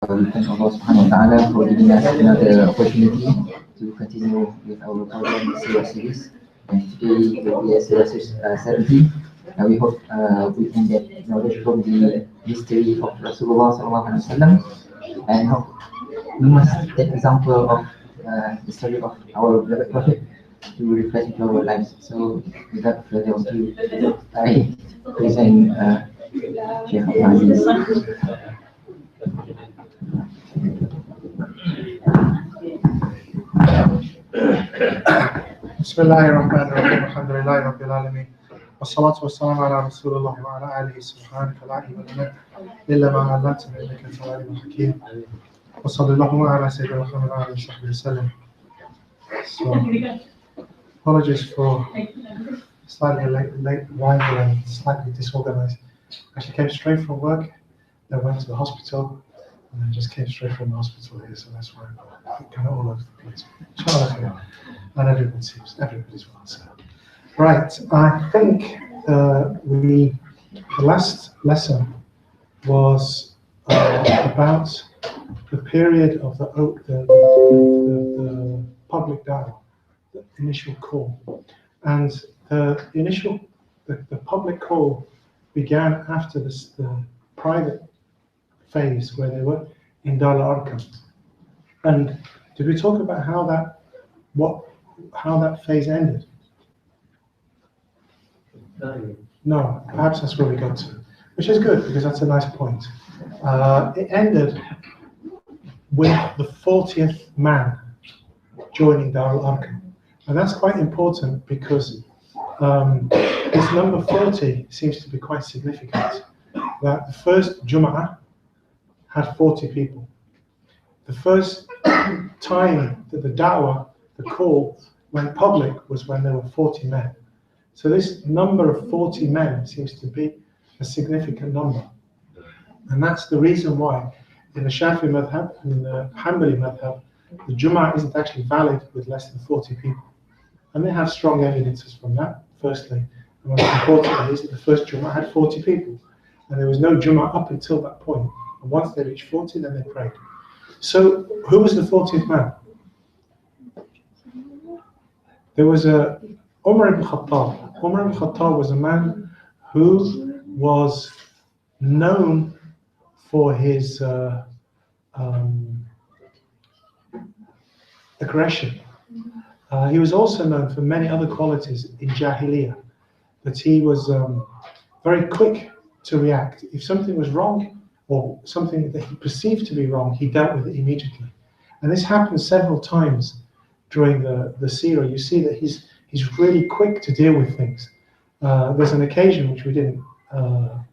We thank Allah Subhanahu wa Taala for giving us another opportunity to continue with our program Seerah series. And today will be a Seerah 70. And we hope we can get knowledge from the history of Rasulullah Sallallahu Alaihi Wasallam, and hope we must take example of the story of our beloved Prophet to reflect into our lives. So without further ado, I present Shaykh Aziz. بسم الله الرحمن الرحيم الحمد لله رب العالمين والصلاة والسلام على رسول الله وعلى آله سبحانك لا علم لنا إلا ما علمتنا إنك أنت العليم الحكيم وصلى الله على سيدنا محمد وعلى آله وصحبه وسلم. So, apologies for slightly late arrival and slightly disorganized. Actually came straight from work, then went to the hospital, and then just came straight from the hospital here, so that's why I'm kind of all over the place. Inshallah, and everybody's well. So. Right, I think the last lesson was about the period of the public dialogue, the initial call, and the public call began after the private phase where they were in Dar al-Arqam. And did we talk about how that phase ended? No, perhaps that's where we got to, which is good because that's a nice point. It ended with the 40th man joining Dar al-Arqam, and that's quite important because this number 40 seems to be quite significant. That the first Jum'ah had 40 people. The first time that the da'wah, the call, went public was when there were 40 men. So this number of 40 men seems to be a significant number. And that's the reason why in the Shafi'i madhab and in the Hanbali madhab, the Jum'ah isn't actually valid with less than 40 people. And they have strong evidences from that, firstly. And most importantly is that the first Jum'ah had 40 people. And there was no Jum'ah up until that point. And once they reached 40, then they prayed. So who was the 40th man? There was a Umar ibn Khattab. Umar ibn Khattab was a man who was known for his aggression. He was also known for many other qualities in Jahiliyyah, but he was very quick to react. If something was wrong or something that he perceived to be wrong, he dealt with it immediately. And this happened several times during the Seerah. You see that he's really quick to deal with things. There's an occasion which we didn't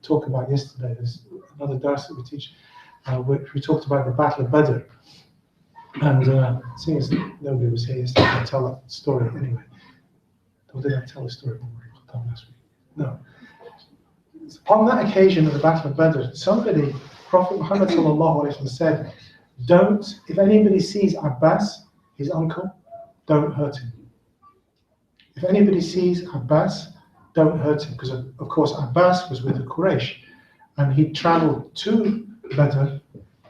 talk about yesterday. There's another dars that we teach, which we talked about the Battle of Badr. And seeing as nobody was here yesterday, I'll tell that story anyway. Or did I tell the story last week? No. On that occasion of the Battle of Badr, somebody, Prophet Muhammad said, if anybody sees Abbas, his uncle, don't hurt him. If anybody sees Abbas, don't hurt him, because of course Abbas was with the Quraysh, and he traveled to Badr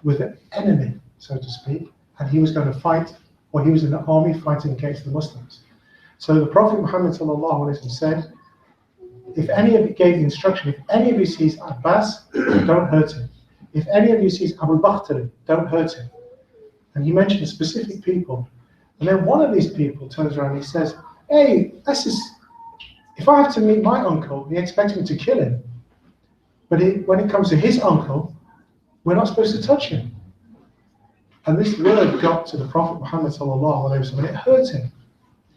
with an enemy, so to speak, and he was going to fight, or he was in the army fighting against the Muslims. So the Prophet Muhammad said, if any of you gave the instruction, if any of you sees Abbas, don't hurt him. If any of you sees Abu Bakr, don't hurt him. And he mentioned specific people. And then one of these people turns around and he says, hey, if I have to meet my uncle, he expects me to kill him. But when it comes to his uncle, we're not supposed to touch him. And this word got to the Prophet Muhammad and it hurt him.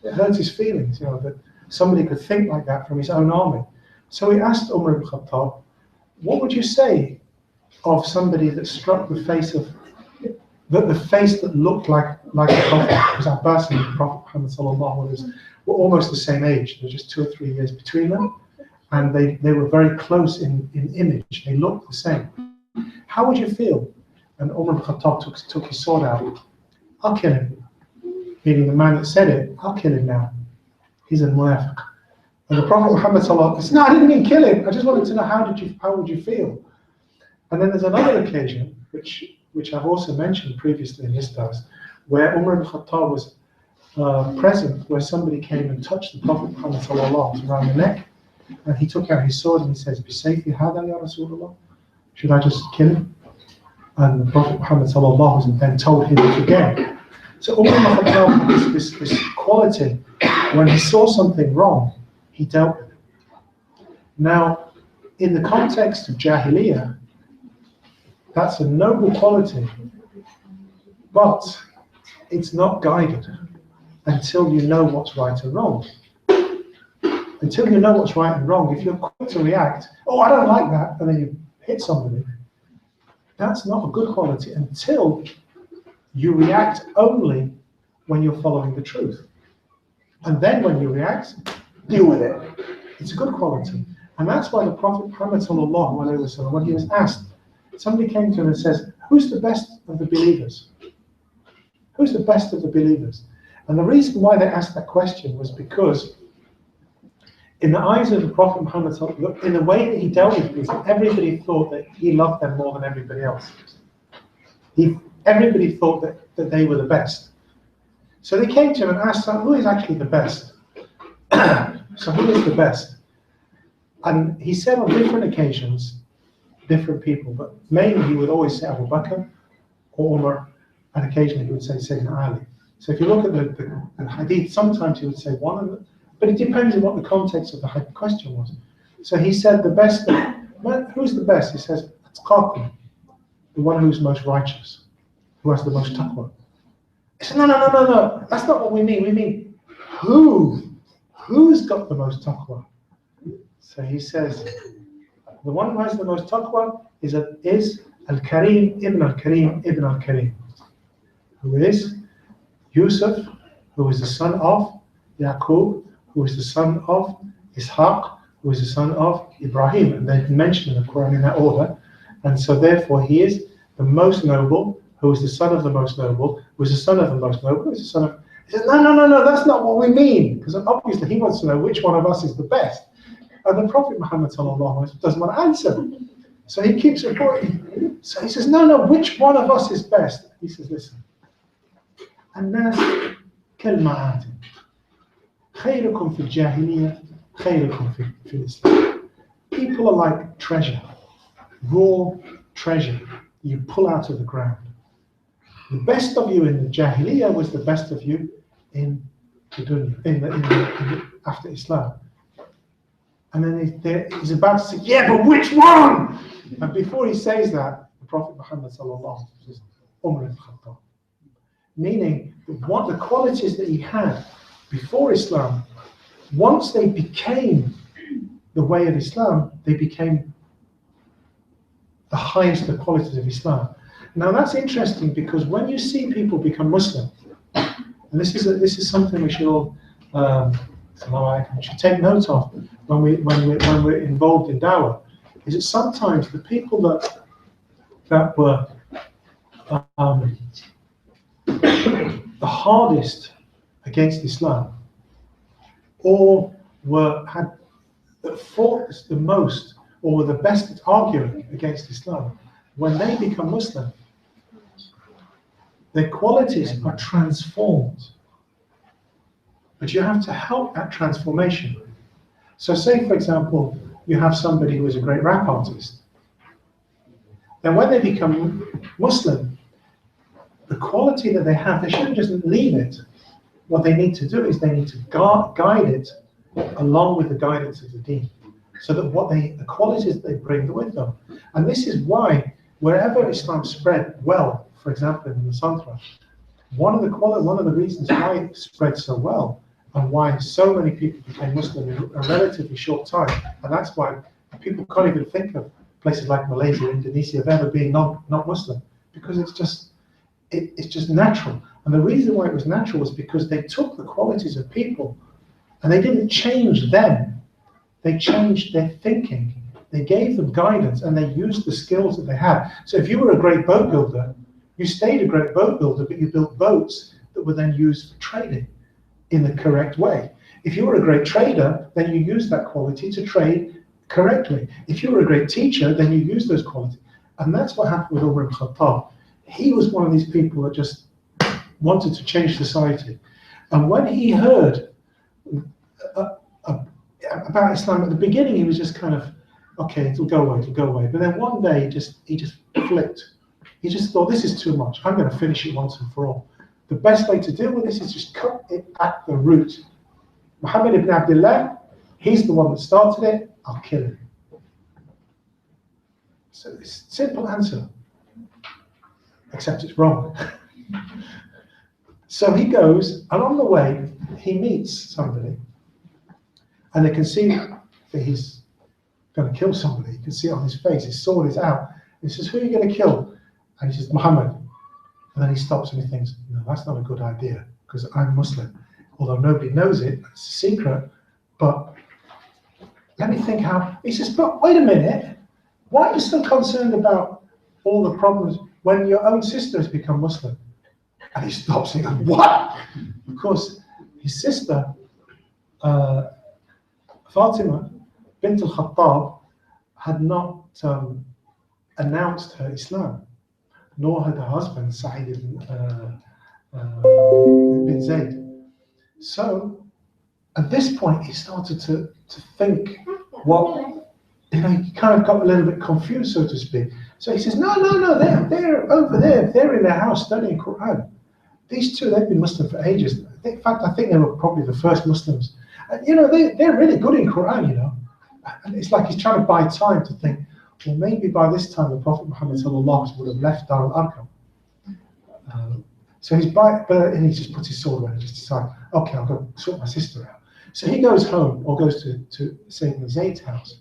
It hurt his feelings, that somebody could think like that from his own army. So he asked Umar ibn Khattab, what would you say of somebody that struck the face that looked like the Prophet? Because Abbas and the Prophet Muhammad were almost the same age. There were just 2 or 3 years between them. And they were very close in image. They looked the same. How would you feel? And Umar ibn Khattab took his sword out. I'll kill him. Meaning the man that said it, I'll kill him now. He's a munafiq. And the Prophet Muhammad said, no, I didn't mean kill him. I just wanted to know how would you feel? And then there's another occasion which which I've also mentioned previously in this class, where Umar ibn Khattab was present, where somebody came and touched the Prophet Muhammad sallallahu around the neck, and he took out his sword and he says, "Bisayfi hada ya Rasulullah? Should I just kill him?" And the Prophet Muhammad sallallahu alaihi wasallam then told him again. So Umar ibn Khattab had this quality, when he saw something wrong, he dealt with it. Now, in the context of Jahiliyyah, that's a noble quality, but it's not guided until you know what's right and wrong. Until you know what's right and wrong, if you're quick to react, "Oh, I don't like that," and then you hit somebody, that's not a good quality until you react only when you're following the truth. And then when you react, deal with it. It's a good quality. And that's why the Prophet Muhammad sallallahu alaihi wasallam, when he was asked, somebody came to him and says, "Who's the best of the believers? Who's the best of the believers?" And the reason why they asked that question was because in the eyes of the Prophet Muhammad, in the way that he dealt with people, everybody thought that he loved them more than everybody else. Everybody thought that they were the best. So they came to him and asked him, "Who is actually the best?" So who is the best? And he said on different occasions, different people, but mainly he would always say Abu Bakr or Umar, and occasionally he would say Sayyidina Ali. So if you look at the hadith, sometimes he would say one of them, but it depends on what the context of the question was. So he said the best, who's the best? He says, "Atqakum," the one who's most righteous, who has the most taqwa. He said, no, that's not what we mean. We mean, who's got the most taqwa? So he says, the one who has the most taqwa is Al-Karim ibn Al-Karim ibn Al-Karim, who is Yusuf, who is the son of Yaqub, who is the son of Ishaq, who is the son of Ibrahim. And they've mentioned in the Quran in that order. And so therefore he is the most noble, who is the son of the most noble, who is the son of the most noble, who is the son of... He says, no, that's not what we mean. Because obviously he wants to know which one of us is the best. And the Prophet Muhammad sallallahu alaihi wasallam doesn't want to answer. So he keeps reporting. So he says, no, which one of us is best? He says, listen. الناس كالمعادن خيركم في الجاهلية خيركم في الإسلام. People are like treasure, raw treasure you pull out of the ground. The best of you in the Jahiliyyah was the best of you in the dunya, after Islam. And then he's about to say, "Yeah, but which one?" And before he says that, the Prophet Muhammad sallallahu alaihi wasallam says, "Umar ibn Khattab," meaning what the qualities that he had before Islam, once they became the way of Islam, they became the highest of qualities of Islam. Now that's interesting because when you see people become Muslim, and this is something we should all should take note of when we're involved in dawah, is that sometimes the people that were the hardest against Islam, or that fought the most, or were the best at arguing against Islam, when they become Muslim, their qualities are transformed. But you have to help that transformation. So say, for example, you have somebody who is a great rap artist. Then when they become Muslim, the quality that they have, they shouldn't just leave it. What they need to do is they need to guide it along with the guidance of the deen, so that the qualities they bring with them. And this is why wherever Islam spread well, for example in the Santra, one of the reasons why it spread so well and why so many people became Muslim in a relatively short time, and that's why people can't even think of places like Malaysia, Indonesia, of ever being not Muslim, because it's just natural. And the reason why it was natural was because they took the qualities of people and they didn't change them. They changed their thinking. They gave them guidance and they used the skills that they had. So if you were a great boat builder, you stayed a great boat builder, but you built boats that were then used for trading in the correct way. If you were a great trader, then you used that quality to trade correctly. If you were a great teacher, then you used those qualities. And that's what happened with Umar ibn Khattab. he was one of these people that just wanted to change society. And when he heard about Islam at the beginning, he was just kind of, okay, it'll go away. But then one day, he just flipped. He just thought, this is too much. I'm going to finish it once and for all. The best way to deal with this is just cut it at the root. Muhammad ibn Abdullah, he's the one that started it, I'll kill him. So it's a simple answer, except it's wrong. So he goes, and on the way, he meets somebody, and they can see that he's going to kill somebody. You can see it on his face, his sword is out. He says, who are you going to kill? And he says, Muhammad. And then he stops and he thinks, no, that's not a good idea, because I'm Muslim. Although nobody knows it, it's a secret, but let me think how. He says, but wait a minute, why are you still concerned about all the problems when your own sister has become Muslim? And he stops and he goes, what? Of course, his sister, Fatima bint al-Khattab, had not announced her Islam, nor had her husband, Sa'id bin Zayd. So, at this point, he started to think he kind of got a little bit confused, so to speak. So he says, no, they're over there. They're in their house studying Quran. These two, they've been Muslim for ages. In fact, I think they were probably the first Muslims. And, they're really good in Quran, And it's like he's trying to buy time to think, well, maybe by this time the Prophet Muhammad sallallahu would have left Dar al-Arqam. So and he just puts his sword away and just decides, okay, I'll go sort my sister out. So he goes home, or goes to Sayyidina Zayd's house,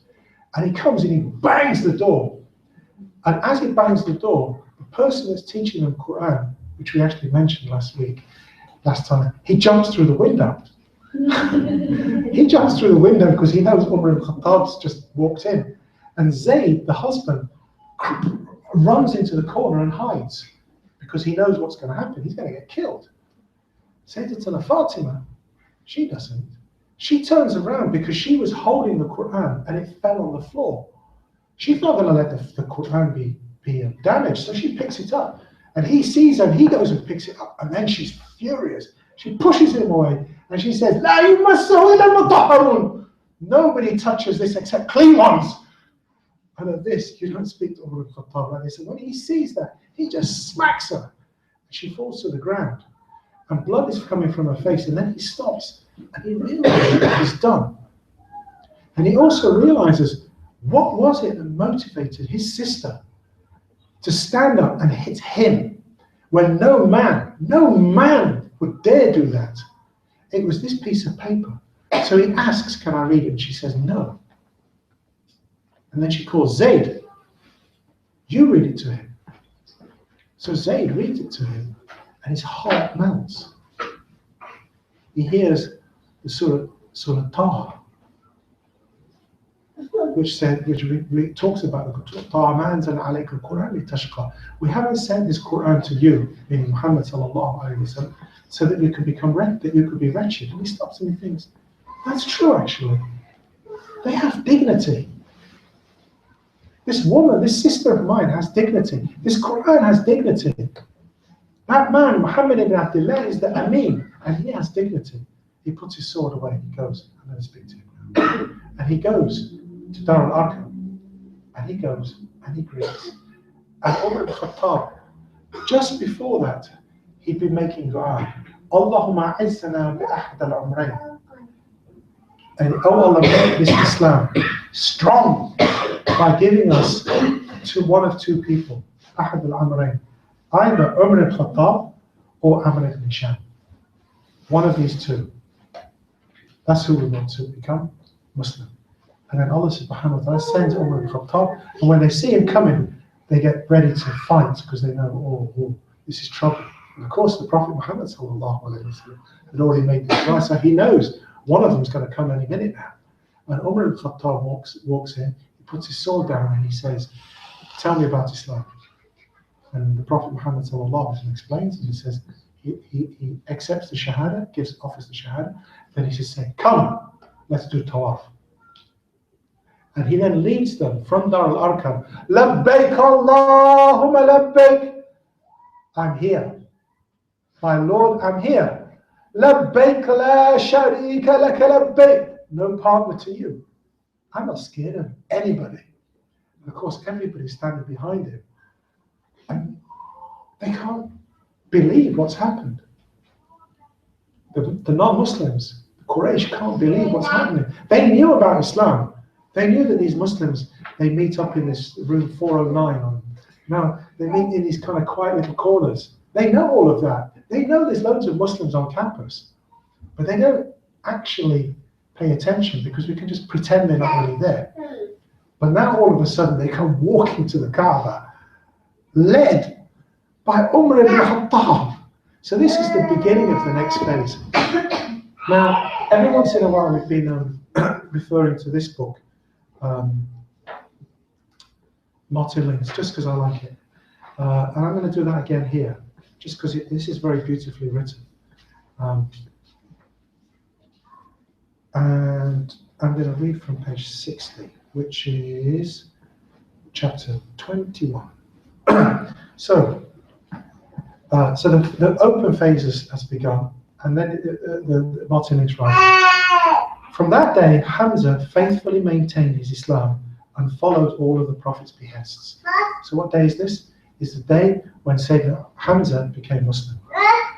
and he comes and he bangs the door. And as he bangs the door, the person that's teaching them Quran, which we actually mentioned last time, he jumps through the window. He jumps through the window because he knows Umar ibn Khattab's just walked in. And Zayd, the husband, runs into the corner and hides because he knows what's going to happen. He's going to get killed. Sayyidatuna Fatima, she doesn't. She turns around because she was holding the Quran and it fell on the floor. She's not going to let the Quran be damaged, so she picks it up. And he sees her and he goes and picks it up, and then she's furious. She pushes him away and she says, La yumassahu illa mutahharun. Nobody touches this except clean ones. And at this, you don't speak to Umar ibn Khattab like this. And when he sees that, he just smacks her. And she falls to the ground. And blood is coming from her face. And then he stops. And he realizes what he's done. And he also realizes, what was it that motivated his sister to stand up and hit him when no man would dare do that? It was this piece of paper. So he asks, can I read it? And she says, no. And then she calls Zayd. You read it to him. So Zayd reads it to him, and his heart melts. He hears the Surah Taha, which talks about the Quran. We haven't sent this Quran to you, meaning Muhammad sallallahu alaihi wasallam, so that you could be wretched. And he stops and he thinks, that's true actually. They have dignity. This woman, this sister of mine has dignity. This Quran has dignity. That man, Muhammad ibn Abdullah, is the Amin, and he has dignity. He puts his sword away. He goes, I'm going to speak to him now. And he goes to Dar al-Arqam, and he goes and he greets. And Umar ibn Khattab, just before that, he'd been making dua. Allahumma izzana bi ahad al-umrayn. And oh Allah, make this Islam strong by giving us to one of two people, ahad al-umrayn, either Umar ibn Khattab or Amr ibn Hisham. One of these two. That's who we want to become Muslim. And then Allah subhanahu wa ta'ala sends Umar ibn Khattab, and when they see him coming, they get ready to fight because they know, oh, this is trouble. And of course, the Prophet Muhammad sallallahu alaihi wasallam had already made this right, so he knows one of them is going to come any minute now. And Umar ibn Khattab walks in, he puts his sword down and he says, tell me about Islam. And the Prophet Muhammad sallallahu alaihi wasallam explains, and he says, he accepts the Shahada, offers the Shahada, then he says, come, let's do Tawaf. And he then leads them from Dar al-Arqam, Labbaik Allahumma Labbaik, I'm here. My Lord, I'm here. Labbaik la sharika laka labbaik. No partner to you. I'm not scared of anybody. Of course, everybody's standing behind him. And they can't believe what's happened. The non-Muslims, the Quraysh, can't believe what's happening. They knew about Islam. They knew that these Muslims, they meet up in this room 409. Now, they meet in these kind of quiet little corners. They know all of that. They know there's loads of Muslims on campus. But they don't actually pay attention because we can just pretend they're not really there. But now all of a sudden they come walking to the Kaaba, led by Umar ibn Khattab. So this is the beginning of the next phase. Now, every once in a while we've been referring to this book, Martin Links, just because I like it. And I'm going to do that again here, just because this is very beautifully written. And I'm going to read from page 60, which is chapter 21. So the open phase has begun, and then the Martin Links writes, from that day, Hamza faithfully maintained his Islam and followed all of the Prophet's behests. So what day is this? It's the day when Sayyidina Hamza became Muslim.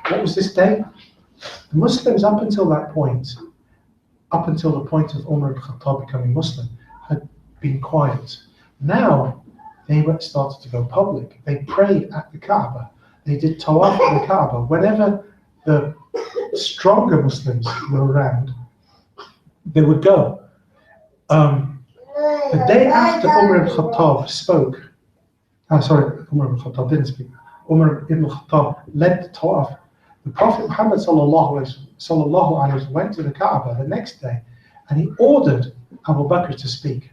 What was this day? The Muslims up until that point, up until the point of Umar ibn Khattab becoming Muslim, had been quiet. Now, they started to go public. They prayed at the Kaaba. They did tawaf at the Kaaba. Whenever the stronger Muslims were around, they would go. The day after Umar ibn Khattab spoke, Umar ibn Khattab didn't speak. Umar ibn Khattab led the tawaf. The Prophet Muhammad sallallahu alaihi wasallam went to the Kaaba the next day, and he ordered Abu Bakr to speak.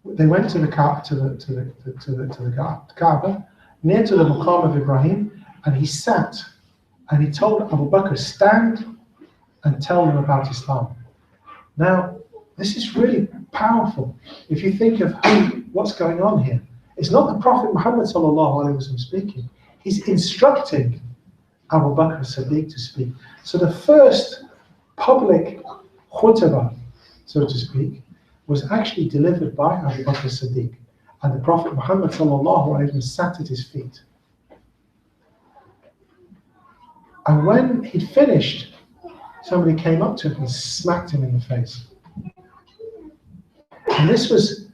They went to the Kaaba, near to the Maqam of Ibrahim, and he sat, and he told Abu Bakr, stand and tell them about Islam. Now, this is really powerful. If you think of what's going on here, it's not the Prophet Muhammad sallallahu alaihi wasallam speaking. He's instructing Abu Bakr as-Siddiq to speak. So the first public khutbah, so to speak, was actually delivered by Abu Bakr as-Siddiq. And the Prophet Muhammad sallallahu alaihi wasallam sat at his feet. And when he'd finished, somebody came up to him and smacked him in the face. And this was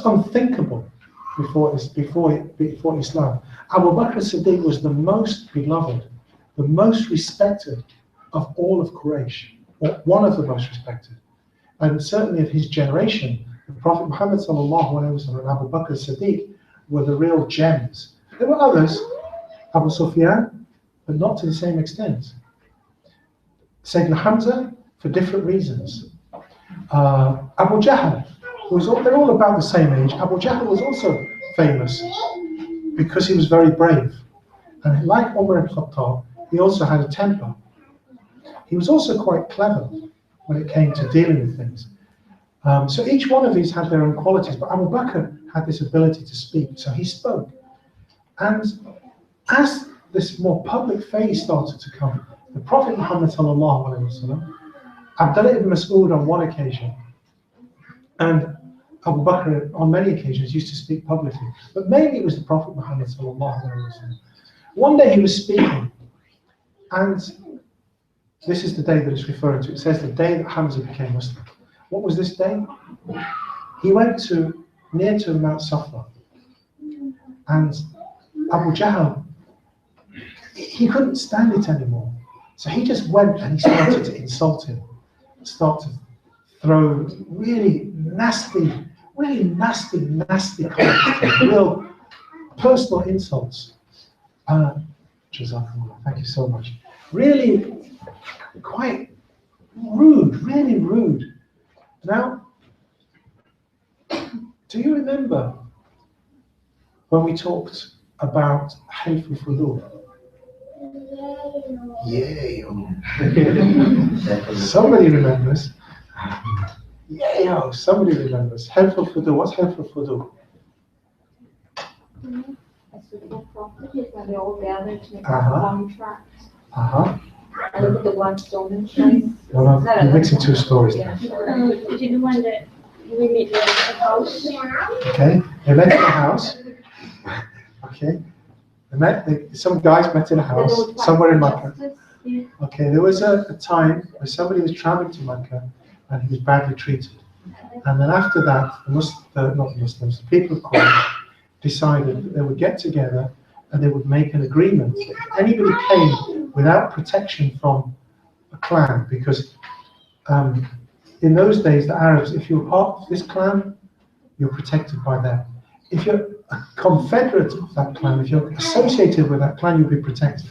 unthinkable before Islam. Abu Bakr as-Siddiq was the most beloved, the most respected of all of Quraysh, or one of the most respected. And certainly of his generation, the Prophet Muhammad sallallahu alaihi wasallam and Abu Bakr as-Siddiq were the real gems. There were others, Abu Sufyan, but not to the same extent. Sayyidina Hamza, for different reasons. Abu Jahl, they're all about the same age. Abu Jahl was also famous because he was very brave. And like Umar ibn Khattab, he also had a temper. He was also quite clever when it came to dealing with things. So each one of these had their own qualities, but Abu Bakr had this ability to speak, so he spoke. And as this more public phase started to come, the Prophet Muhammad sallallahu alaihi wasallam, Abdul ibn Mas'ud on one occasion, and Abu Bakr on many occasions used to speak publicly, but mainly it was the Prophet Muhammad sallallahu alaihi wasallam. One day he was speaking, and this is the day that it's referring to. It says the day that Hamza became Muslim. What was this day? He went near to Mount Safa, and Abu Jahl, he couldn't stand it anymore. So he just went and he started to insult him, start to throw really nasty comments, real personal insults. Jazakallah, thank you so much. Really quite rude, really rude. Now, do you remember when we talked about Half al-Fudul? Yeah. Somebody remembers. Yeah, somebody remembers. Half al-Fudul. What's Half al-Fudul? They all gathered to make a Uh-huh. contract. Uh-huh. I look at the Glasgow and Well, you're mixing two stories. yeah. Did you do one that we meet at a house? Okay, they met in a house. Okay, some guys met in a house somewhere in Mecca. Yeah. Okay, there was a time where somebody was traveling to Mecca and he was badly treated. And then after that, not the Muslims, the people of Quraysh decided that they would get together and they would make an agreement that if anybody came without protection from a clan, because in those days, the Arabs, if you were part of this clan, you're protected by them. If you're a confederate of that clan, if you're associated with that clan, you'll be protected.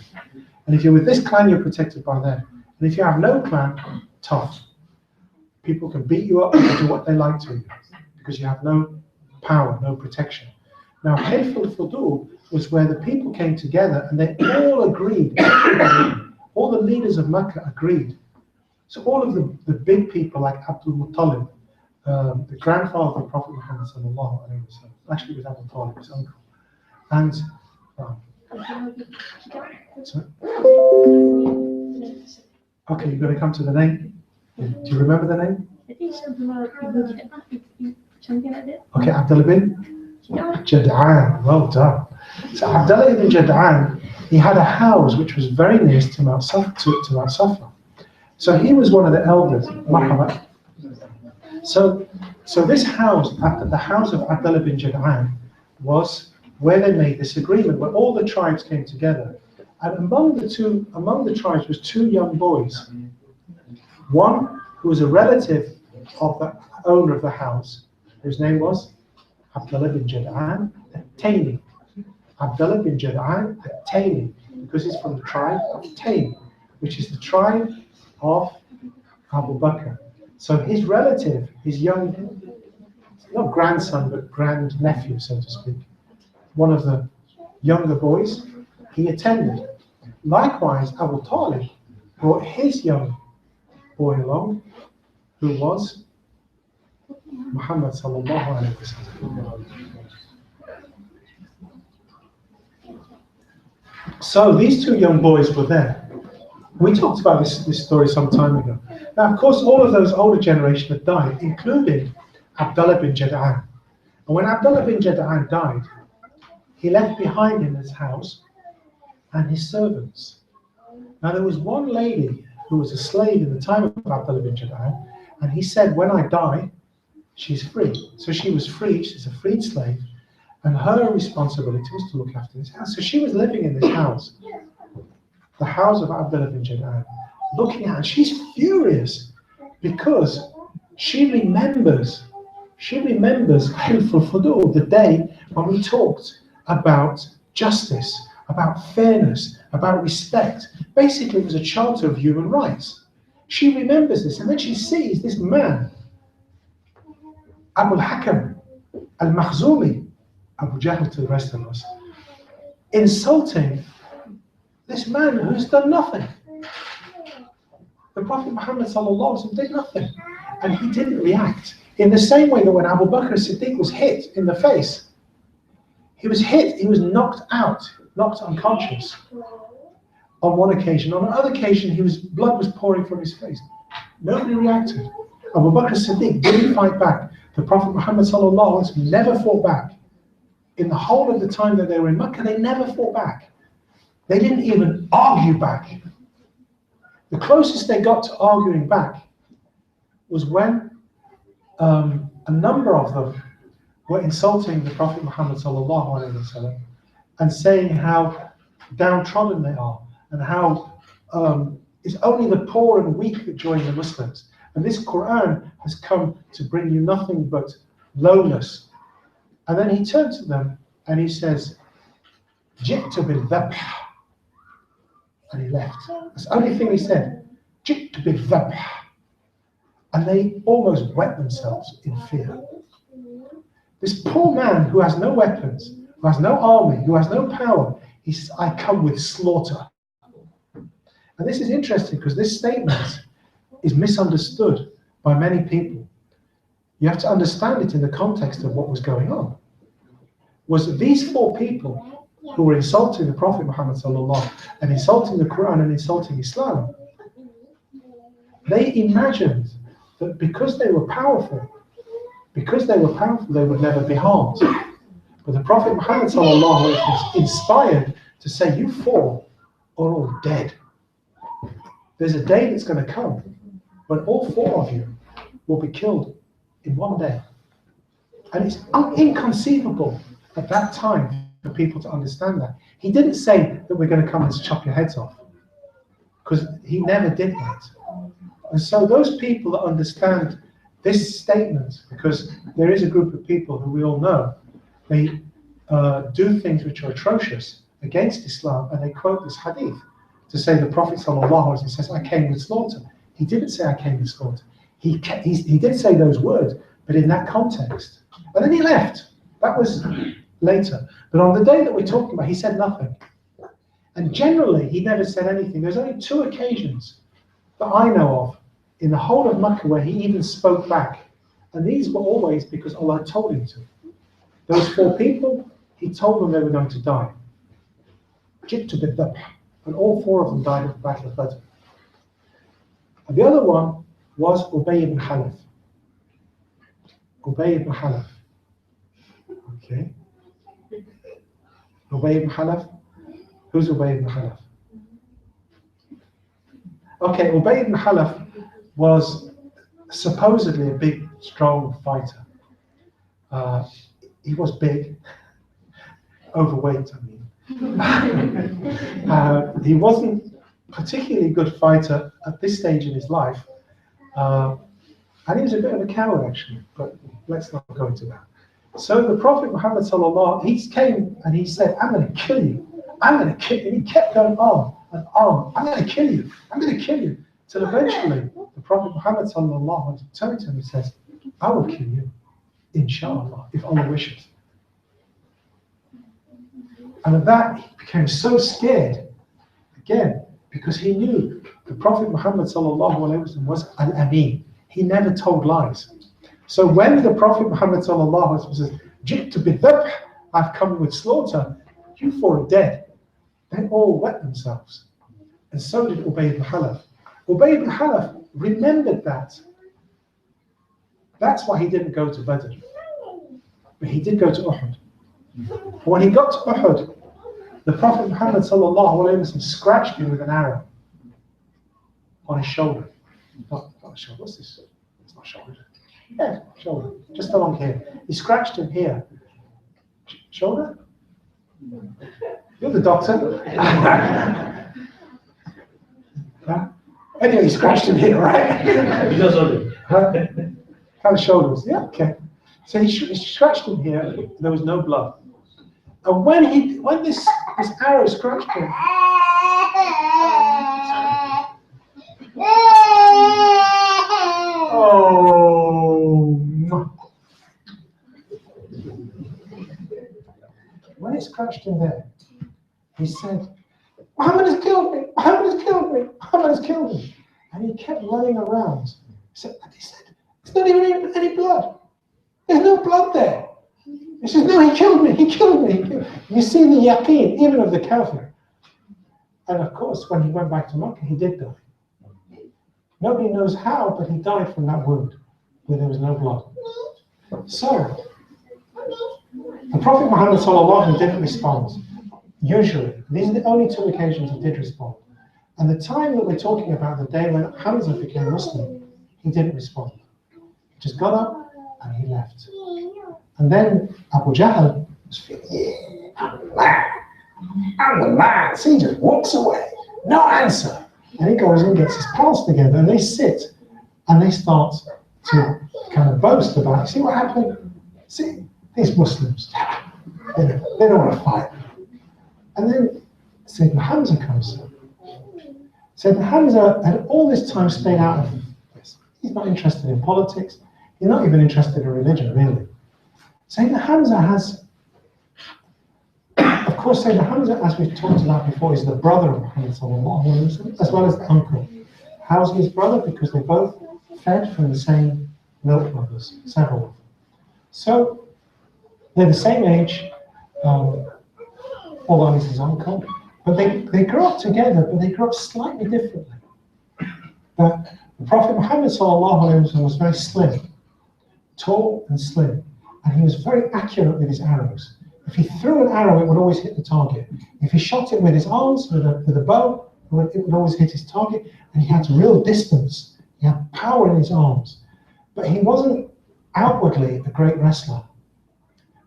And if you're with this clan, you're protected by them. And if you have no clan, tough. People can beat you up and do what they like to you because you have no power, no protection. Now, Hilf al-Fudul was where the people came together and they all agreed, everybody, all the leaders of Mecca agreed. So all of the big people like Abdul Muttalib, the grandfather of the Prophet Muhammad sallallahu alaihi wasallam, actually was Abu Talib, his uncle, and sorry? Okay, you're going to come to the name. Do you remember the name? I think something like that. Okay, Abdul bin Jad'an. Well done. So Abdullah ibn Jad'an, he had a house which was very near to Mount Safa. So he was one of the elders, Muhammad. So this house, after the house of Abdullah bin Jad'an, was where they made this agreement, where all the tribes came together. And among the tribes was two young boys. One who was a relative of the owner of the house, whose name was Abdullah bin Jad'an at-Taymi. Abdullah bin Jad'an at-Taymi, because he's from the tribe of Taym, which is the tribe of Abu Bakr. So his relative, his young, not grandson, but grandnephew, so to speak, one of the younger boys, he attended. Likewise, Abu Talib brought his young boy along, who was Muhammad sallallahu alaihi wasallam. So these two young boys were there. We talked about this story some time ago. Now, of course, all of those older generation had died, including Abdullah bin Jad'an. And when Abdullah bin Jad'an died, he left behind him his house and his servants. Now, there was one lady who was a slave in the time of Abdullah bin Jad'an, and he said, when I die, she's free. So she was free, she's a freed slave, and her responsibility was to look after this house. So she was living in this house, the house of Abdullah bin Jad'an, looking at her. She's furious because she remembers Hilf al-Fudul, the day when we talked about justice, about fairness, about respect. Basically, it was a charter of human rights. She remembers this, and then she sees this man, Abu al-Hakam al-Makhzumi, Abu Jahl to the rest of us, insulting this man who's done nothing. The Prophet Muhammad sallallahu alaihi wasallam did nothing, and he didn't react. In the same way that when Abu Bakr as-Siddiq was hit in the face, he was knocked out, knocked unconscious on one occasion. On another occasion, blood was pouring from his face. Nobody reacted. Abu Bakr as-Siddiq didn't fight back. The Prophet Muhammad sallallahu alaihi wasallam never fought back. In the whole of the time that they were in Mecca, they never fought back. They didn't even argue back. The closest they got to arguing back was when a number of them were insulting the Prophet Muhammad sallallahu alaihi wasallam and saying how downtrodden they are and how it's only the poor and weak that join the Muslims. And this Quran has come to bring you nothing but lowness. And then he turned to them and he says, Ji'tu bil dhabh. And he left. That's the only thing he said. Ji'tu bil dhabh. And they almost wet themselves in fear. This poor man who has no weapons, who has no army, who has no power, he says, I come with slaughter. And this is interesting because this statement is misunderstood by many people. You have to understand it in the context of what was going on. Was that these four people who were insulting the Prophet Muhammad sallallahu and insulting the Quran and insulting Islam, they imagined that because they were powerful, they would never be harmed. But the Prophet Muhammad sallallahu was inspired to say, you four are all dead. There's a day that's going to come when all four of you will be killed in one day. And it's inconceivable at that time for people to understand that. He didn't say that we're going to come and chop your heads off, because he never did that. And so those people that understand this statement, because there is a group of people who we all know, they do things which are atrocious against Islam, and they quote this hadith to say the Prophet ﷺ says, I came with slaughter. He didn't say I came with slaughter. He did say those words, but in that context. And then he left. That was later. But on the day that we're talking about, he said nothing. And generally, he never said anything. There's only 2 occasions that I know of in the whole of Makkah where he even spoke back. And these were always because Allah told him to. Those 4 people, he told them they were going to die. And all 4 of them died at the Battle of Badr. And the other one was Ubay ibn Khalaf. Ubay ibn Khalaf. Okay. Ubay ibn Khalaf. Who's Ubay ibn Khalaf? Okay, Ubay ibn Khalaf was supposedly a big, strong fighter. He was big, overweight, I mean. He wasn't a particularly good fighter at this stage in his life. And he was a bit of a coward, actually, but let's not go into that. So the Prophet Muhammad sallallahu, he came and he said, I'm going to kill you. I'm going to kill you. And he kept going on and on. I'm going to kill you. I'm going to kill you. Till eventually, the Prophet Muhammad sallallahu turned to him and says, I will kill you, inshallah, if Allah wishes. And at that, he became so scared, again, because he knew the Prophet Muhammad sallallahu was al-Amin. He never told lies. So when the Prophet Muhammad sallallahu says, Ji'tu bidhabh, I've come with slaughter, you 4 are dead. They all wet themselves. And so did Ubay ibn Khalaf. Ubay ibn Khalaf remembered that. That's why he didn't go to Badr. But he did go to Uhud. When he got to Uhud, the Prophet Muhammad sallallahu scratched him with an arrow on his shoulder. Not a shoulder. What's this? It's not shoulder. Yeah, shoulder. Just along here. He scratched him here. Shoulder? You're the doctor. Anyway, he scratched him here, right? Kind of shoulders. Yeah, okay. So he scratched him here. There was no blood. And when this arrow scratched him, when it scratched him there, he said, Muhammad has killed me, Muhammad has killed me, Muhammad has killed me. And he kept running around. He said, there's not even any blood. There's no blood there. He says, no, he killed me, he killed me. You see the yaqeen, even of the kafir. And of course, when he went back to Makkah, he did die. Nobody knows how, but he died from that wound, where there was no blood. So, the Prophet Muhammad sallallahu didn't respond. Usually, these are the only 2 occasions he did respond. And the time that we're talking about, the day when Hamza became Muslim, he didn't respond. He just got up and he left. And then Abu Jahl was feeling, yeah, I'm the man. So he just walks away, no answer. And he goes and gets his pals together and they sit and they start to kind of boast about it. See what happened? See, these Muslims, they don't want to fight. And then Sayyidina Hamza comes. Sayyidina Hamza had all this time stayed out of this. He's not interested in politics. He's not even interested in religion, really. Sayyidina Hamza has, of course, Sayyidina Hamza, as we've talked about before, is the brother of Muhammad sallallahu alaihi wasallam, as well as the uncle. How's his brother? Because they both fed from the same milk mothers, several of them. So they're the same age. although he's his uncle. But they grew up together, but they grew up slightly differently. But the Prophet Muhammad was very slim, tall and slim, and he was very accurate with his arrows. If he threw an arrow, it would always hit the target. If he shot it with his arms, with a bow, it would always hit his target, and he had real distance. He had power in his arms. But he wasn't outwardly a great wrestler.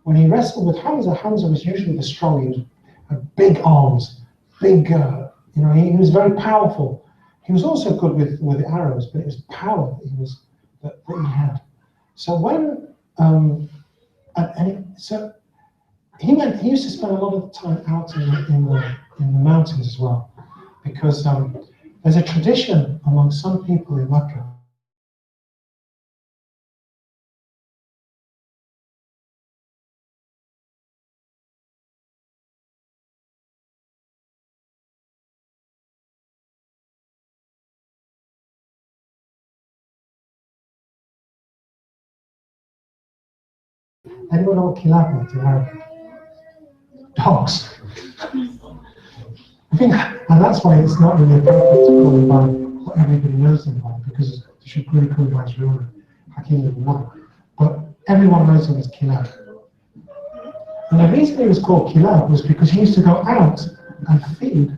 When he wrestled with Hamza, Hamza was usually the strong. He had big arms, big, he was very powerful. He was also good with the arrows, but it was power that he had. So when, he used to spend a lot of the time out in the mountains as well, because there's a tradition among some people in Mecca. Anyone know what kilab means in Arabic? Dogs. I think, and that's why it's not really appropriate to call him by what everybody knows him by, because you should really call him by his real name, Hakim ibn Murrah. But everyone knows him as Kilab. And the reason he was called Kilab was because he used to go out and feed.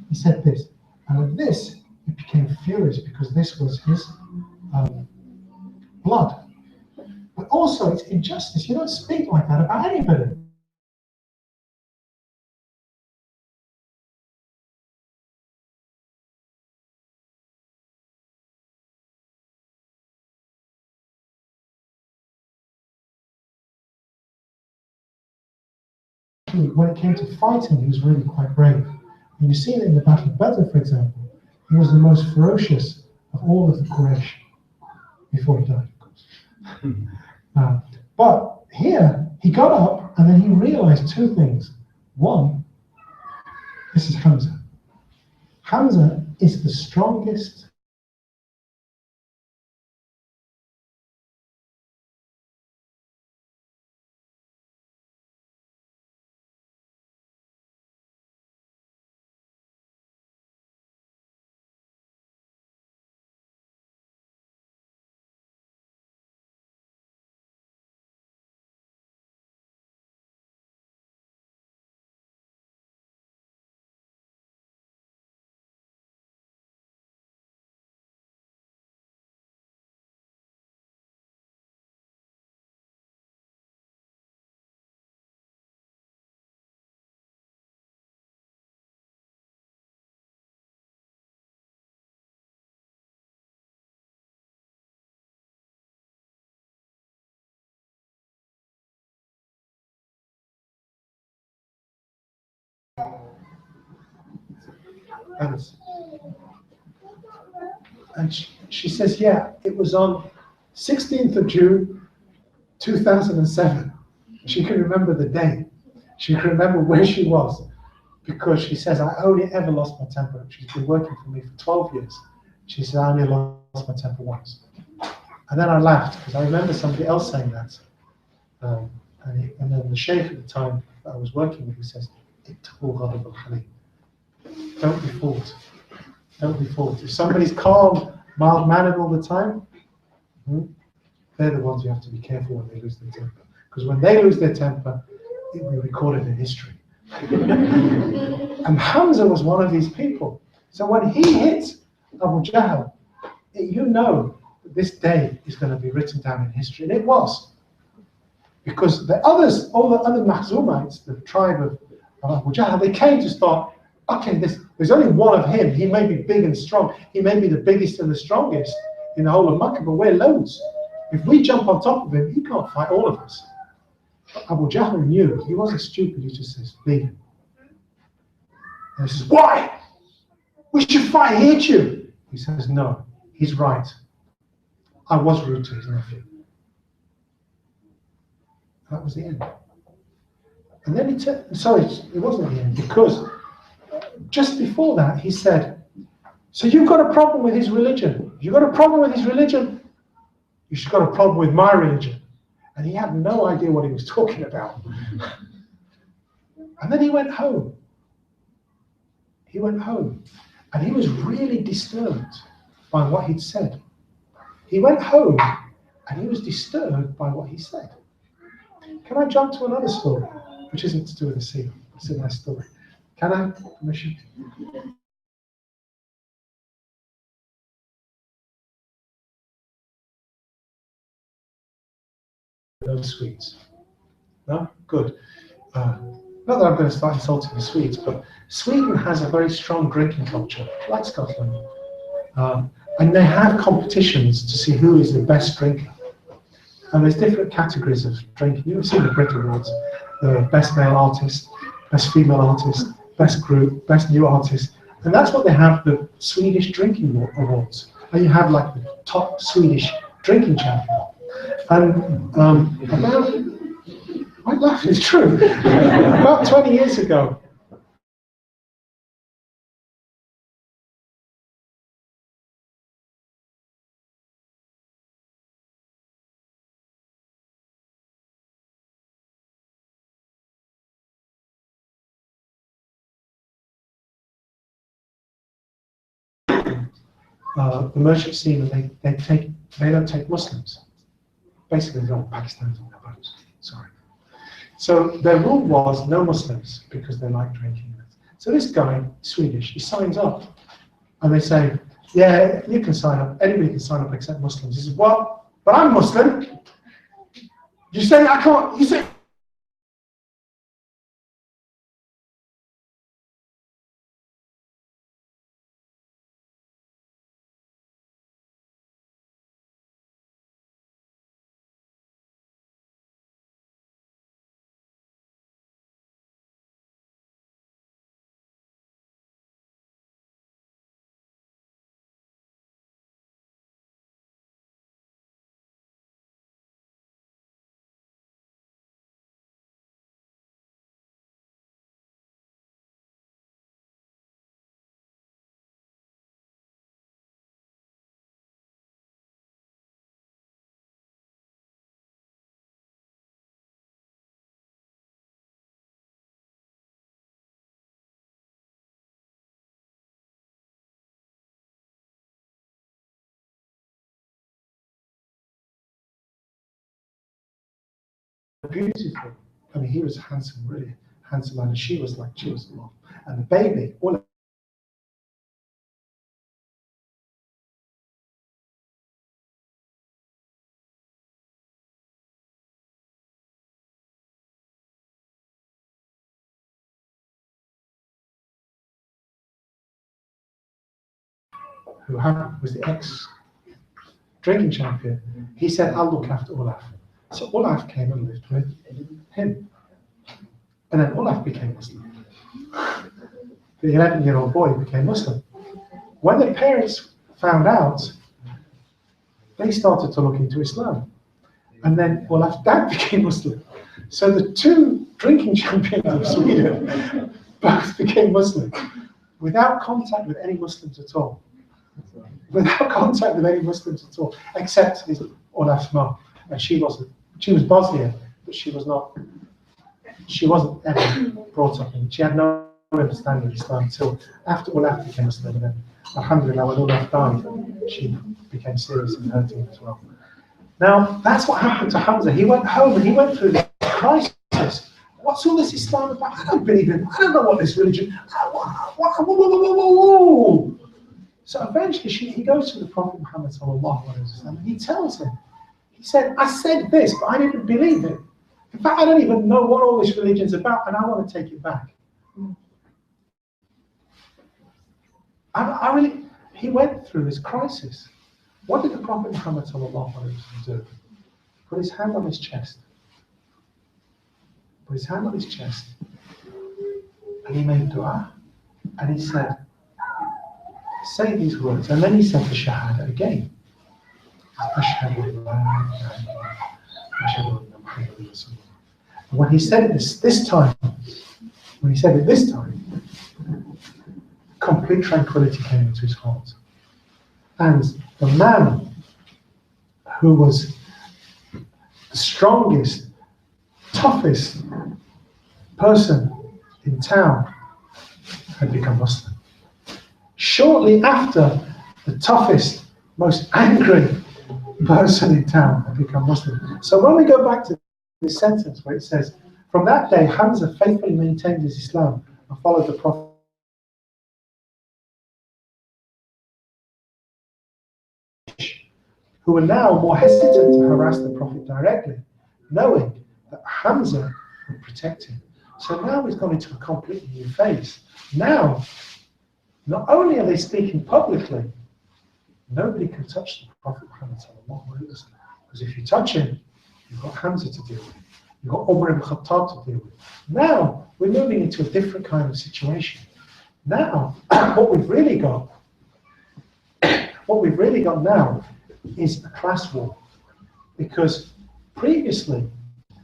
He said this, and with this, he became furious because this was his blood. But also, it's injustice. You don't speak like that about anybody. When it came to fighting, he was really quite brave. And you see that in the Battle of Badr, for example, he was the most ferocious of all of the Quraysh before he died, of course. But here, he got up and then he realized two things. One, this is Hamza. Hamza is the strongest and she says, yeah, it was on 16th of June, 2007. She can remember the day. She can remember where she was, because she says, I only ever lost my temper. She's been working for me for 12 years. She said, I only lost my temper once. And then I laughed, because I remember somebody else saying that. And then the Shaykh at the time that I was working with, he says, don't be fooled. Don't be fooled. If somebody's calm, mild-mannered all the time, they're the ones you have to be careful when they lose their temper. Because when they lose their temper, it will be recorded in history. And Hamza was one of these people. So when he hit Abu Jahl, you know that this day is going to be written down in history. And it was. Because the others, all the other Makhzumites, the tribe of Abu Jahl, they came to start, okay, there's only one of him. He may be big and strong. He may be the biggest and the strongest in the whole of Makkah, but we're loads. If we jump on top of him, he can't fight all of us. But Abu Jahl knew. He wasn't stupid. He just says, leave him. And he says, why? We should fight. He hit you. He says, no, he's right. I was rude to his nephew. That was the end. And then he said, sorry, it wasn't the end, because just before that, he said, so you've got a problem with his religion. You've got a problem with his religion. You've got a problem with my religion. And he had no idea what he was talking about. And then he went home. He went home. And he was really disturbed by what he'd said. He went home and he was disturbed by what he said. Can I jump to another story, which isn't to do with the Seerah? It's a nice story. Can I? Permission? No Swedes. No? Good. Not that I'm going to start insulting the Swedes, but Sweden has a very strong drinking culture, like Scotland. And they have competitions to see who is the best drinker. And there's different categories of drinking. You've seen the Brit Awards, the best male artist, best female artist, best group, best new artist. And that's what they have, the Swedish Drinking Awards. And you have like the top Swedish drinking champion. And about, I laugh, it's true. About 20 years ago, the merchant scene, they don't take Muslims. Basically, they don't Pakistanis on their boats. Sorry. So their rule was no Muslims because they like drinking. So this guy, Swedish, he signs up, and they say, "Yeah, you can sign up. Anybody can sign up except Muslims." He says, "Well, but I'm Muslim. You say I can't? You say." Beautiful. I mean, he was handsome, really handsome man, and she was long. And the baby, all who was the ex-drinking champion, he said, "I'll look after Olaf." So Olaf came and lived with him. And then Olaf became Muslim. The 11-year-old boy became Muslim. When the parents found out, they started to look into Islam. And then Olaf's dad became Muslim. So the two drinking champions of Sweden both became Muslim without contact with any Muslims at all. Without contact with any Muslims at all, except his Olaf's mum. And she was Bosnian, but she wasn't ever brought up in. She had no understanding of Islam until after Olaf became Muslim. And then, alhamdulillah, when Olaf died, she became serious in her team as well. Now, that's what happened to Hamza. He went home and he went through this crisis what's all this Islam about? I don't believe in it. I don't know what this religion. Whoa. So eventually he goes to the Prophet Muhammad and he tells him, he said, I said this, but I didn't believe it. In fact, I don't even know what all this religion's about, and I want to take it back. He went through this crisis. What did the Prophet Muhammad do? Put his hand on his chest. Put his hand on his chest. And he made dua. And he said, say these words. And then he said the Shahada again. And when he said it this time, complete tranquility came into his heart. And the man who was the strongest, toughest person in town had become Muslim. Shortly after, the toughest, most angry person in town had become Muslim. So when we go back to this sentence where it says, from that day, Hamza faithfully maintained his Islam and followed the Prophet, who were now more hesitant to harass the Prophet directly, knowing that Hamza would protect him. So now he's gone into a completely new phase. Now, not only are they speaking publicly, nobody can touch the Prophet Muhammad, because if you touch him, you've got Hamza to deal with. You've got Umar ibn Khattab to deal with. Now, we're moving into a different kind of situation. Now, what we've really got now is a class war. Because previously,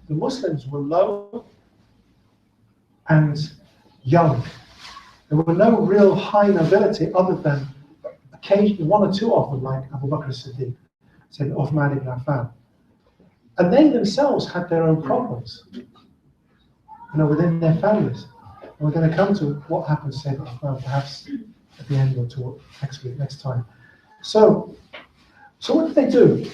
the Muslims were low and young. There were no real high nobility other than occasionally one or two of them, like Abu Bakr as-Siddiq, said Uthman ibn Affan. And they themselves had their own problems, within their families. And we're going to come to what happens, say, perhaps at the end or to next time. So what did they do?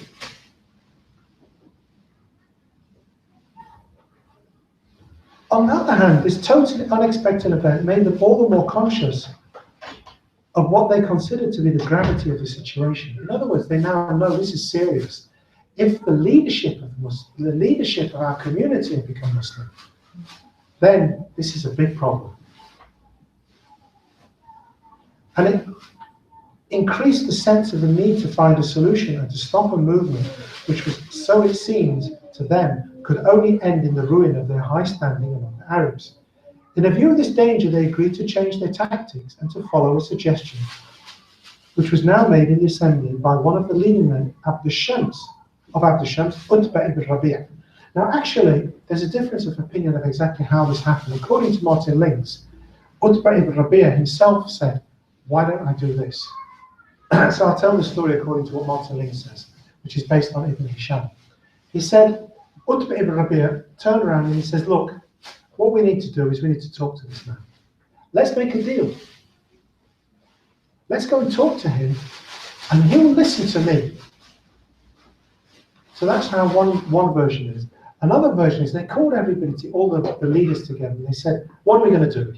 On the other hand, this totally unexpected event made them all the more conscious of what they considered to be the gravity of the situation. In other words, they now know this is serious. If the leadership of our community have become Muslim, then this is a big problem. And it increased the sense of the need to find a solution and to stop a movement which was, so it seemed to them, could only end in the ruin of their high standing among the Arabs. In a view of this danger, they agreed to change their tactics and to follow a suggestion, which was now made in the assembly by one of the leading men, Abdul Shams, Utbah ibn Rabi'. Now actually, there's a difference of opinion of exactly how this happened. According to Martin Links, Utbah ibn Rabi' himself said, why don't I do this? So I'll tell the story according to what Martin Links says, which is based on Ibn Hisham. He said, Utbah ibn Rabi' turned around and he says, look, what we need to do is we need to talk to this man. Let's make a deal. Let's go and talk to him and he'll listen to me. So that's how one version is. Another version is they called everybody, all the leaders together, and they said, what are we going to do?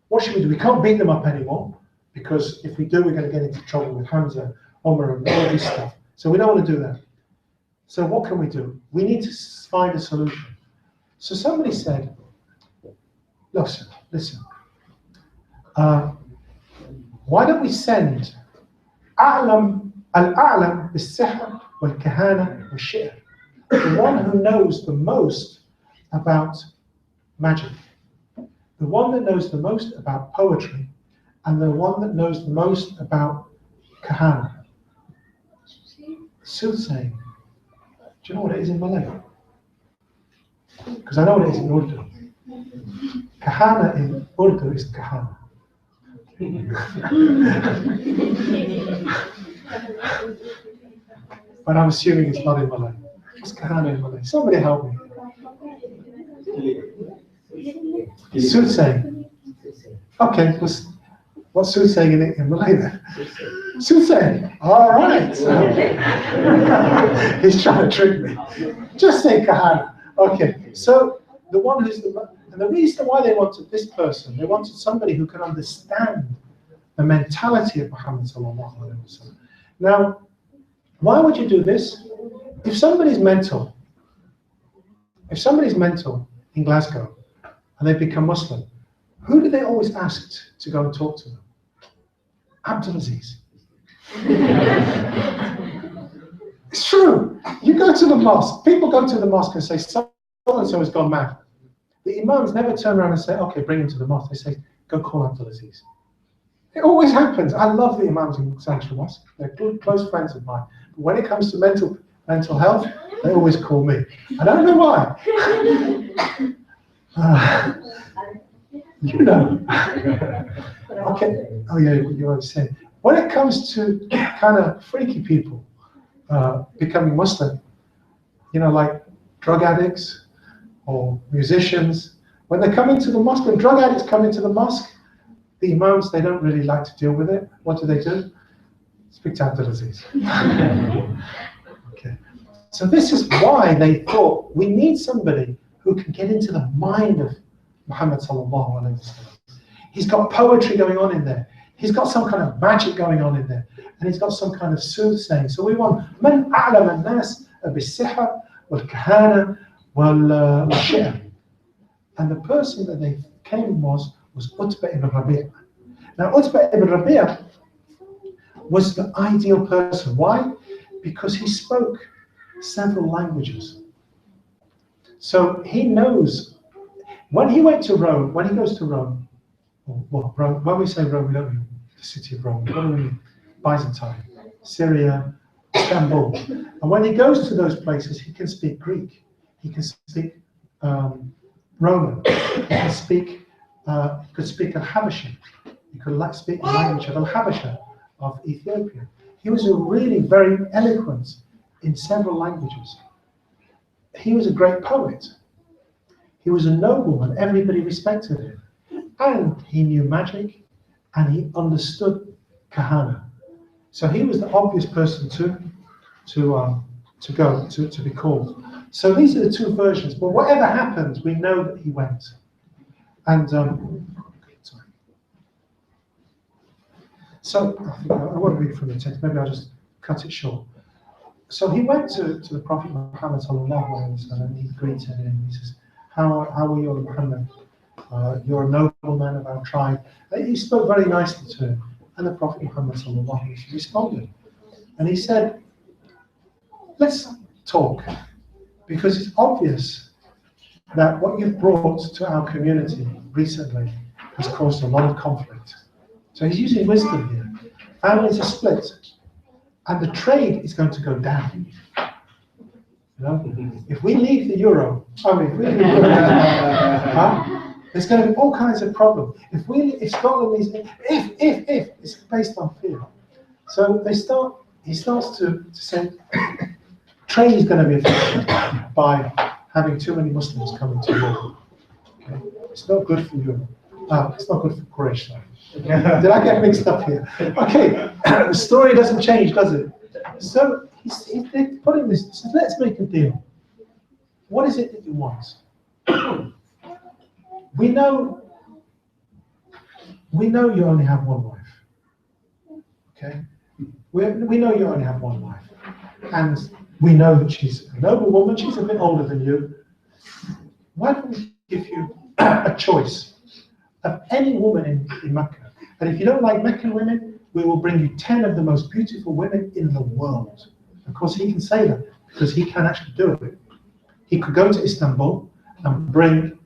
What should we do? We can't beat them up anymore, because if we do, we're going to get into trouble with Hamza, Umar, and all this stuff. So we don't want to do that. So what can we do? We need to find a solution. So somebody said, listen, why don't we send al-a'lam bis-sihr wal-kahana wal-shi'r, the one who knows the most about magic, the one that knows the most about poetry, and the one that knows the most about kahana, soothsaying. Do you know what it is in Malay? Because I know what it is in Urdu. Kahana in Urdu is kahana. But I'm assuming it's not in Malay. What's kahana in Malay? Somebody help me. Soothsaying. Okay, what's soothsaying in Malay then? Soothsaying. All right. He's trying to trick me. Just say kahana. Okay, so the one who's and the reason why they wanted this person, they wanted somebody who can understand the mentality of Muhammad sallallahu alaihi wasallam. Now, why would you do this? If somebody's mental in Glasgow and they become Muslim, who do they always ask to go and talk to them? Abdul Aziz. It's true. You go to the mosque, people go to the mosque and say, so and so has gone mad. The imams never turn around and say, okay, bring him to the mosque. They say, go call Abdul Aziz. It always happens. I love the imams in Sanctuary Mosque. They're good, close friends of mine. But when it comes to mental health, they always call me. I don't know why. You know. Okay. Oh yeah, you were saying. When it comes to kind of freaky people becoming Muslim, you know, like drug addicts or musicians, when they come into the mosque, when drug addicts come into the mosque, the imams, they don't really like to deal with it. What do? Speak to Abdul Aziz. Okay. So this is why they thought we need somebody who can get into the mind of Muhammad sallallahu alaihi wasallam. He's got poetry going on in there. He's got some kind of magic going on in there, and he's got some kind of soothsaying. So we want man a'lam an-nas bis-sihr wal-kahana wal-shi'r. And the person that they came was Utbah ibn Rabi'a. Now Utbah ibn Rabi'a was the ideal person. Why? Because he spoke several languages. So he knows, when he went to Rome, when he goes to Rome, well, Rome, when we say Rome, we don't mean the city of Rome, what do we mean? Byzantine, Syria, Istanbul. And when he goes to those places, he can speak Greek, he can speak Roman, he can speak Al-Habashi, he could speak the language of Al-Habasha, of Ethiopia. He was really very eloquent in several languages. He was a great poet. He was a nobleman, everybody respected him. And he knew magic, and he understood kahana. So he was the obvious person to be called. So these are the two versions, but whatever happens, we know that he went. And so I think I won't read from the text, maybe I'll just cut it short. So he went to the Prophet Muhammad sallallahu alaihi wasallam, and he greeted him. He says, how are you, Muhammad? You're a nobleman of our tribe. He spoke very nicely to him, and the Prophet Muhammad sallallahu alaihi wasallam responded. And he said, let's talk, because it's obvious that what you've brought to our community recently has caused a lot of conflict. So he's using wisdom here. Families are split, and the trade is going to go down. You know, if we leave the euro, there's going to be all kinds of problems. If Scotland is, if it's based on fear. So he starts to say, trade is going to be affected by having too many Muslims coming to Europe. Okay? It's not good for Europe. It's not good for Quraysh. Did I get mixed up here? Okay, the story doesn't change, does it? So he's putting this, he says, let's make a deal. What is it that you want? We know you only have one wife. Okay? We know you only have one wife. And we know that she's a noble woman, she's a bit older than you. Why don't we give you a choice of any woman in Mecca? And if you don't like Meccan women, we will bring you 10 of the most beautiful women in the world. Of course, he can say that because he can actually do it. He could go to Istanbul and bring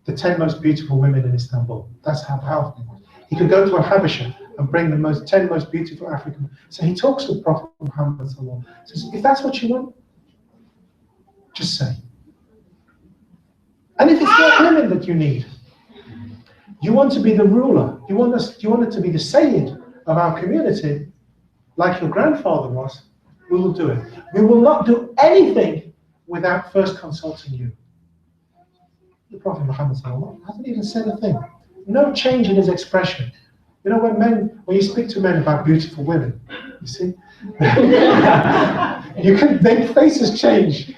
the 10 most beautiful women in Istanbul. That's how powerful he was. He could go to Al-Habasha and bring the 10 most beautiful African women. So he talks with Prophet Muhammad sallallahu alaihi wasallam. Says, if that's what you want, just say. And if it's not women that you need, you want to be the ruler, you want it to be the Sayyid of our community, like your grandfather was, we will do it. We will not do anything without first consulting you. The Prophet Muhammad hasn't even said a thing. No change in his expression. You know, when you speak to men about beautiful women, you see, their faces change.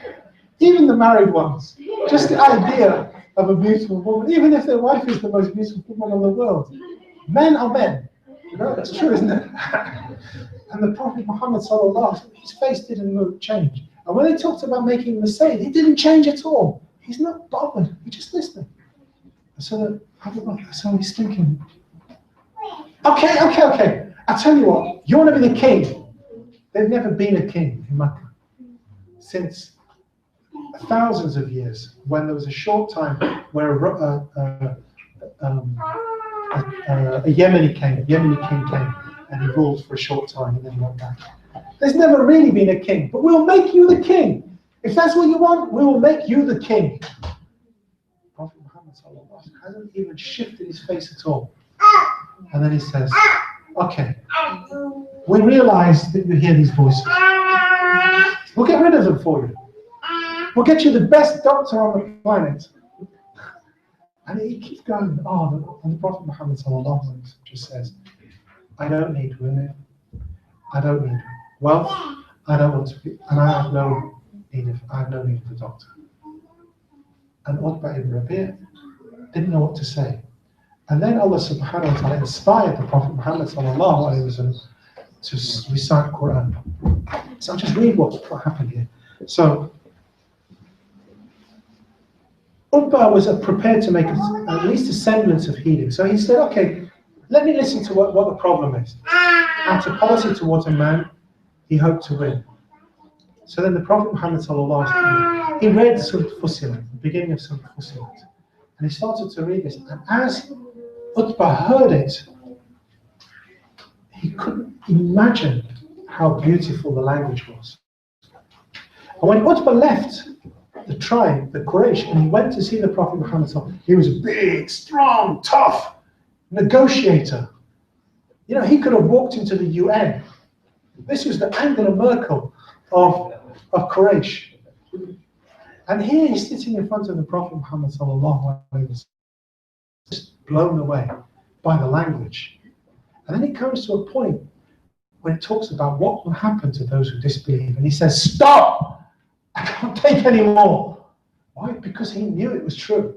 Even the married ones. Just the idea of a beautiful woman, even if their wife is the most beautiful woman in the world. Men are men. You know, that's true, isn't it? And the Prophet Muhammad sallallahu alaihi wasallam, his face didn't change. And when they talked about making a mistake, he didn't change at all. He's not bothered. He's just listening. So he's thinking, okay. I'll tell you what, you want to be the king. There's never been a king in Mecca since thousands of years, when there was a short time where a Yemeni king came and he ruled for a short time and then he went back. There's never really been a king, but we'll make you the king. If that's what you want, we will make you the king. Prophet Muhammad hasn't even shifted his face at all. And then he says, okay, we realize that you hear these voices. We'll get rid of them for you. We'll get you the best doctor on the planet. And he keeps going on. And the Prophet Muhammad just says, I don't need women. I don't need wealth. I don't want to be, and I have no need of a doctor. And Utbah ibn Rabi' didn't know what to say. And then Allah subhanahu wa ta'ala inspired the Prophet Muhammad sallallahu alayhi wa sallam to recite Quran. So I'll just read what happened here. So Utbah was prepared to make at least a semblance of healing. So he said, okay, let me listen to what the problem is. Out of policy towards a man, he hoped to win. So then the Prophet Muhammad sallallahu alaihi wasallam, he read Surah Fussilat, the beginning of Surah Fussilat, and he started to read this. And as Utbah heard it, he couldn't imagine how beautiful the language was. And when Utbah left the tribe, the Quraysh, and he went to see the Prophet Muhammad sallallahu alaihi wasallam, he was a big, strong, tough negotiator. You know, he could have walked into the UN. This was the Angela Merkel of Quraysh. And here he's sitting in front of the Prophet Muhammad sallallahu alaihi wasallam, just blown away by the language. And then he comes to a point where it talks about what will happen to those who disbelieve. And he says, stop! I can't take any more. Why? Because he knew it was true.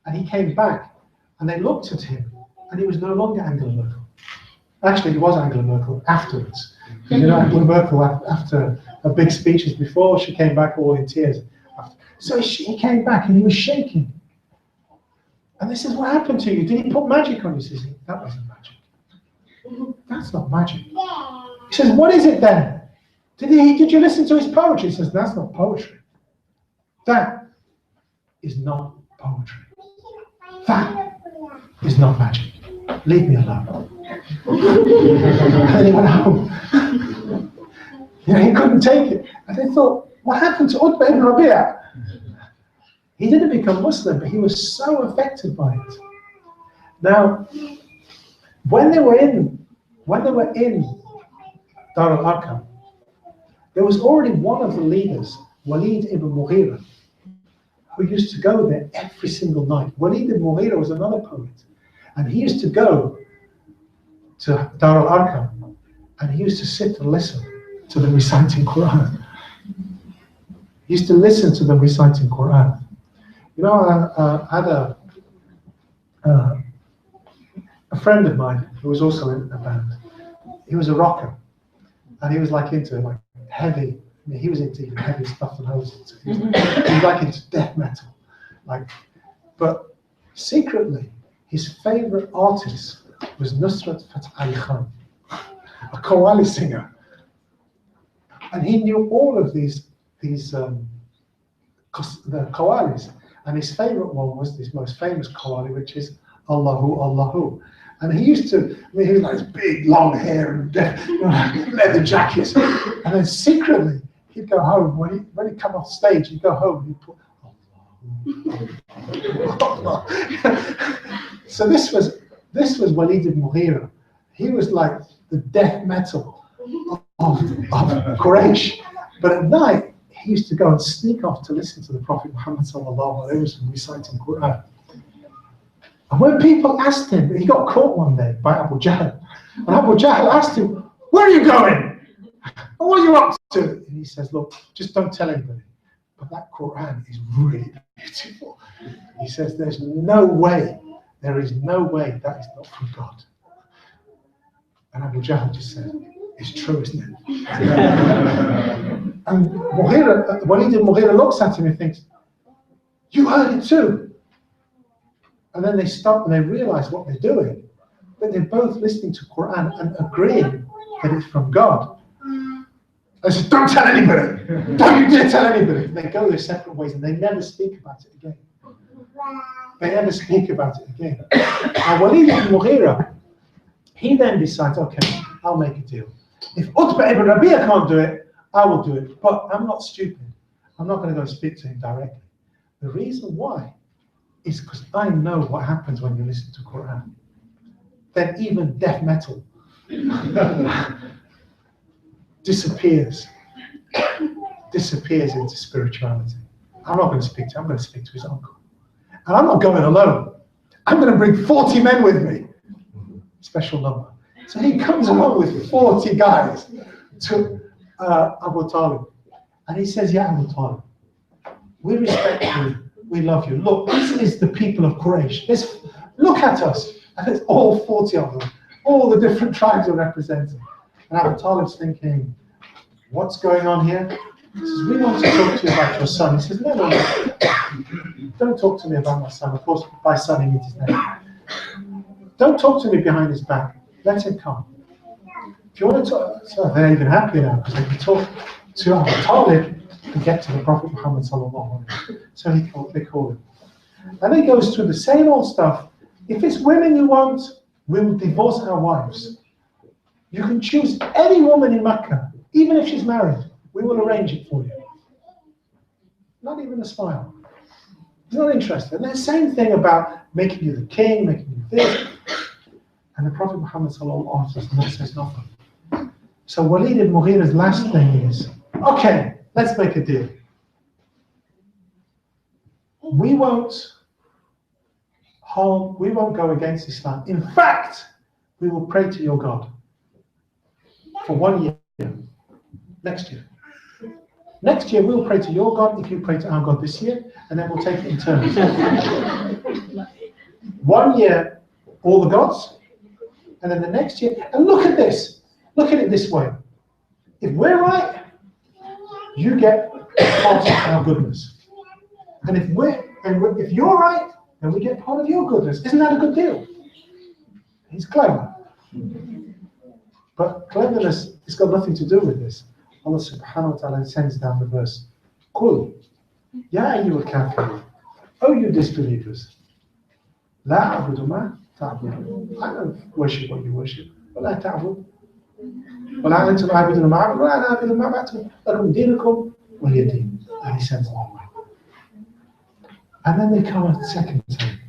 And he came back, and they looked at him, and he was no longer Angela Merkel. Actually, he was Angela Merkel afterwards. You know, Angela Merkel, after her big speeches before, she came back all in tears. So he came back and he was shaking. And they said, what happened to you? Did he put magic on you? He says, that wasn't magic. That's not magic. He says, what is it then? Did you listen to his poetry? He says, that's not poetry. That is not poetry. That is not magic. Leave me alone. And then he went home. You know, he couldn't take it. And they thought, what happened to Utbah ibn Rabi'? He didn't become Muslim, but he was so affected by it. Now, when they were in Dar al-Arqam, there was already one of the leaders, Walid ibn Mughira, who used to go there every single night. Walid ibn Mughira was another poet, and he used to go to Dar al-Arqam, and he used to sit and listen to them reciting Quran. He used to listen to them reciting Quran. You know, I had a friend of mine who was also in a band. He was a rocker, and he was like into like heavy. I mean, he was into even heavy stuff than I was into. He was like into death metal, like. But secretly, his favorite artist was Nusrat Fateh Ali Khan, a Qawwali singer, and he knew all of the Qawwalis. And his favorite one was this most famous Qawwali, which is Allahu, Allahu. And he used to, I mean, he was like this big, long hair and leather jackets. And then secretly, he'd go home, when he'd come off stage, he'd go home and he'd put Allah. So this was Walid ibn Mughira. He was like the death metal of Quraysh. But at night, he used to go and sneak off to listen to the Prophet Muhammad sallallahu alaihi wasallam reciting Quran. And when people asked him, he got caught one day by Abu Jahl. And Abu Jahl asked him, where are you going? What are you up to? And he says, look, just don't tell anybody. but that Quran is really beautiful. He says, there is no way that is not from God. And Abu Jahl just said, it's true, isn't it? And Walid ibn Mughira looks at him and thinks, you heard it too. And then they stop and they realize what they're doing. But they're both listening to Quran and agreeing that it's from God. They say, don't tell anybody. Don't you dare tell anybody. They go their separate ways and they never speak about it again. They never speak about it again. Now Walid ibn Mughira, he then decides, okay, I'll make a deal. If Utbah ibn Rabi'ah can't do it, I will do it. But I'm not stupid. I'm not going to go speak to him directly. The reason why is because I know what happens when you listen to Quran. Then even death metal disappears into spirituality. I'm not going to speak to him, I'm going to speak to his uncle. And I'm not going alone. I'm going to bring 40 men with me. Special number. So he comes along with 40 guys to Abu Talib. And he says, yeah, Abu Talib, we respect you, we love you. Look, this is the people of Quraysh. Look at us. And it's all 40 of them. All the different tribes are represented. And Abu Talib's thinking, what's going on here? He says, we want to talk to you about your son. He says, no. Don't talk to me about my son. Of course, by son he means his name. Don't talk to me behind his back. Let him come. If you want to talk, so they're even happier now because they can talk to Abu Talib and get to the Prophet Muhammad sallallahu alaihi wasallam. So they call him. And he goes through the same old stuff. If it's women you want, we will divorce our wives. You can choose any woman in Mecca, even if she's married. We will arrange it for you. Not even a smile. He's not interested. And the same thing about making you the king, making you this. And the Prophet Muhammad sallallahu alaihi wasallam says nothing. So Walid ibn Mughira's last thing is, okay, let's make a deal. We won't go against Islam. In fact, we will pray to your God for 1 year. Next year. Next year we'll pray to your God if you pray to our God this year, and then we'll take it in turns. 1 year, all the gods, and then the next year, and look at this. Look at it this way. If we're right, you get part of our goodness. And if you're right, then we get part of your goodness. Isn't that a good deal? He's clever. But cleverness has got nothing to do with this. Allah subhanahu wa ta'ala sends down the verse. Qul, ya ayyuhal kafirun. Oh, you disbelievers. La a'budu ma ta'budun. I don't worship what you worship. Wa la ta'bud. Wa la antum a'budun ma a'budu. Wa la a'budu ma ba'tum. Lakum dinukum wa liya din. And he sends them away. And then they come a second time.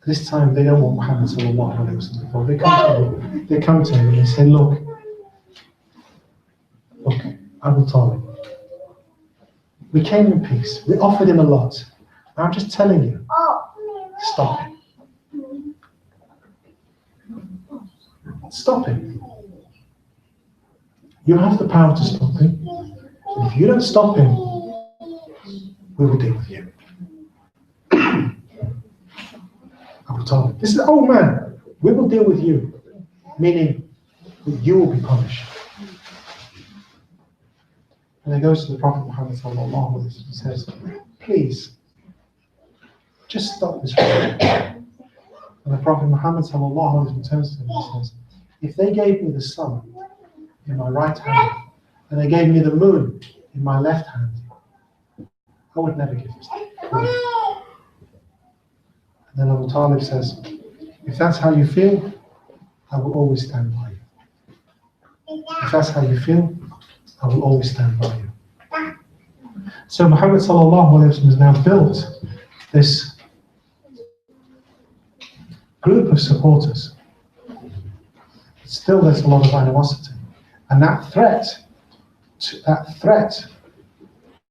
This time they don't want Muhammad sallallahu alaihi wasallam. They come to him and they say, look, Abu Talib, we came in peace. We offered him a lot. I'm just telling you, stop him. Stop him. You have the power to stop him. And if you don't stop him, we will deal with you. Abu Talib, this is an old man. We will deal with you. Meaning, you will be punished. And he goes to the Prophet Muhammad sallallahu alaihi wasallam and says, please, just stop this. And the Prophet Muhammad sallallahu alaihi wasallam turns to him and says, if they gave me the sun in my right hand and they gave me the moon in my left hand, I would never give this. And then Abu Talib says, if that's how you feel, I will always stand by you. If that's how you feel, I will always stand by you. So Muhammad sallallahu alaihi wasallam has now built this group of supporters. Still, there's a lot of animosity, and that threat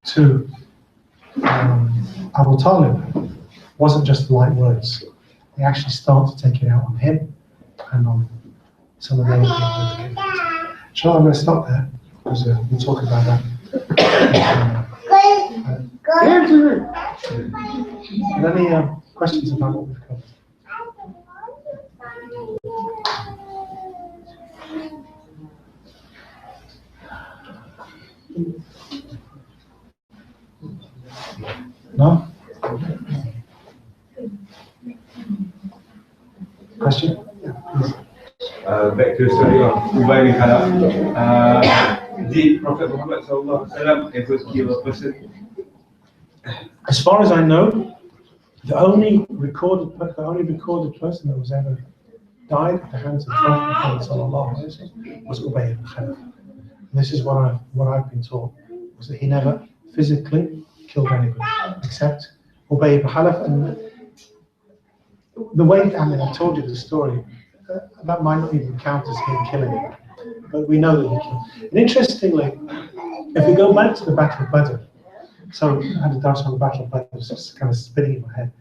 to Abu Talib wasn't just light words. They actually start to take it out on him and on some of the other people in the community. Inshallah, I'm going to stop there because we'll talk about that. Any questions about what we've covered? No? Question? Yeah, please. Back to the story of Ubay bin Khalaf. Did Prophet Muhammad SAW ever kill a person? As far as I know, the only recorded person that was ever died at the hands of Prophet Muhammad ﷺ was Ubay bin Khalaf. This is what I've been taught, was that he never physically killed anybody except Ubay bin Khalaf. And the way, I mean, I told you the story, that might not even count as him killing him, but we know that he killed. And interestingly, if we go back to the Battle of Badr, so I had a dance on the Battle of Badr, it's just kind of spinning in my head.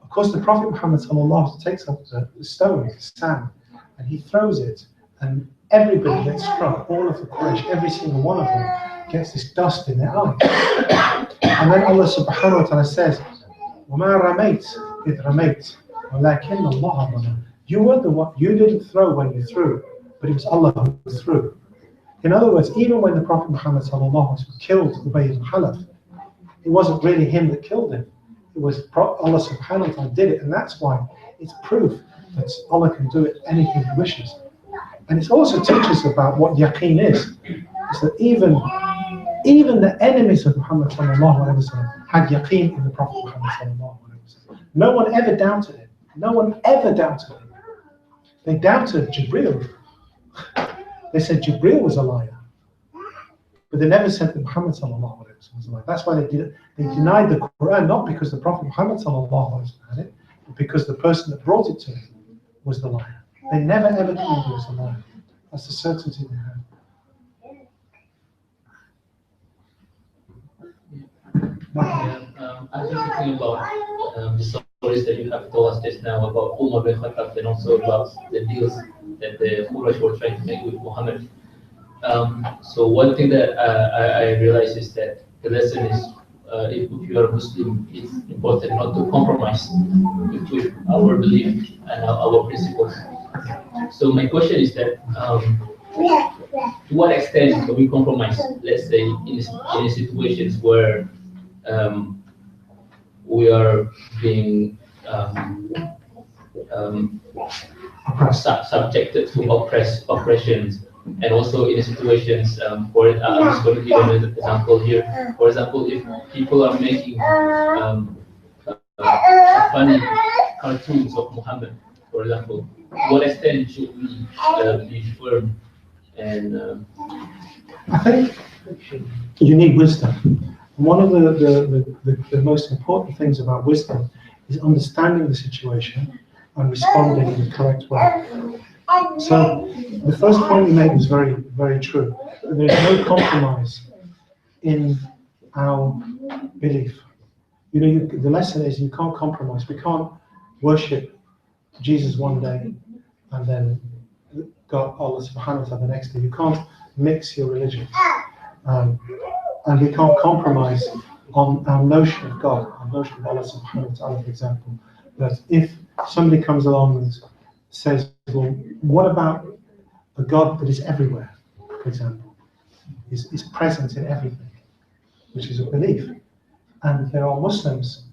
Of course, the Prophet Muhammad ﷺ takes up the stone, the sand, and he throws it, and everybody gets struck, all of the Quraysh, every single one of them gets this dust in their eyes. And then Allah subhanahu wa ta'ala says, وَمَا رَمَيْتَ إِذْ رَمَيْتَ وَلَكِنَّ اللَّهَ رَمَى. You were the one, you didn't throw when you threw, but it was Allah who threw. In other words, even when the Prophet Muhammad ﷺ killed Ubay bin Khalaf, it wasn't really him that killed him. It was Allah subhanahu wa ta'ala did it, and that's why it's proof that Allah can do it anything He wishes. And it also teaches about what yaqeen is that even the enemies of Muhammad sallallahu alaihi wasallam had yaqeen in the Prophet Muhammad sallallahu alaihi wasallam. No one ever doubted it. No one ever doubted it. They doubted Jibreel. They said Jibreel was a liar, but they never said that Muhammad sallallahu alaihi wasallam was a liar. That's why they denied the Quran, not because the Prophet Muhammad sallallahu alaihi wasallam had it, but because the person that brought it to him was the liar. They never ever claimed he was a liar. That's the certainty they had. I'm just thinking about the stories that you have told us just now about Umar bin Khattab and also about the deals that the Quraysh were trying to make with Muhammad. So one thing that I realize is that the lesson is if you are a Muslim, it's important not to compromise with our belief and our principles. So my question is that to what extent can we compromise, let's say, in situations where we are being subjected to oppressions, and also in situations I'm just going to give an example here. For example, if people are making funny cartoons of Muhammad, for example, to what extent should we be firm? And I think you need wisdom. One of the most important things about wisdom is understanding the situation and responding in the correct way. So the first point you made was very, very true. There is no compromise in our belief. You know, the lesson is you can't compromise. We can't worship Jesus one day and then God, Allah subhanahu wa ta'ala the next day. You can't mix your religion. And we can't compromise on our notion of God, our notion of Allah subhanahu wa ta'ala, for example. That if somebody comes along and says, well, what about a God that is everywhere, for example, is present in everything, which is a belief. And there are Muslims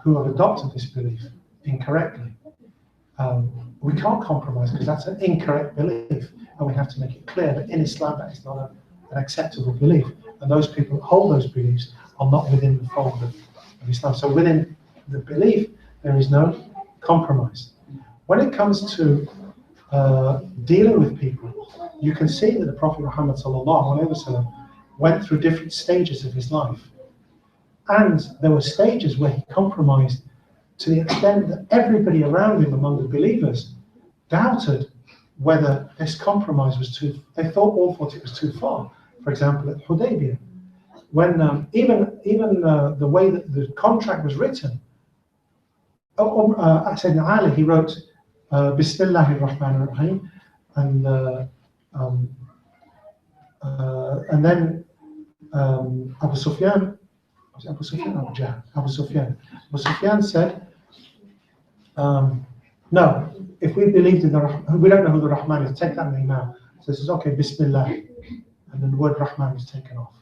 who have adopted this belief incorrectly. We can't compromise because that's an incorrect belief, and we have to make it clear that in Islam that is not an acceptable belief, and those people who hold those beliefs are not within the fold of Islam. So within the belief, there is no compromise. When it comes to dealing with people, you can see that the Prophet Muhammad ﷺ went through different stages of his life, and there were stages where he compromised to the extent that everybody around him among the believers doubted whether this compromise was too, they all thought it was too far. For example, at Hudaybiyah, when even the way that the contract was written, Sayyidina Ali, he wrote Bismillahir Rahmanir Rahim, and then Abu Sufyan was it Abu Sufyan or Abu Jahl? Abu Sufyan. Abu Sufyan said, no, if we believed in the Rahman, we don't know who the Rahman is, take that name out. So it says, okay, Bismillah. And then the word Rahman is taken off.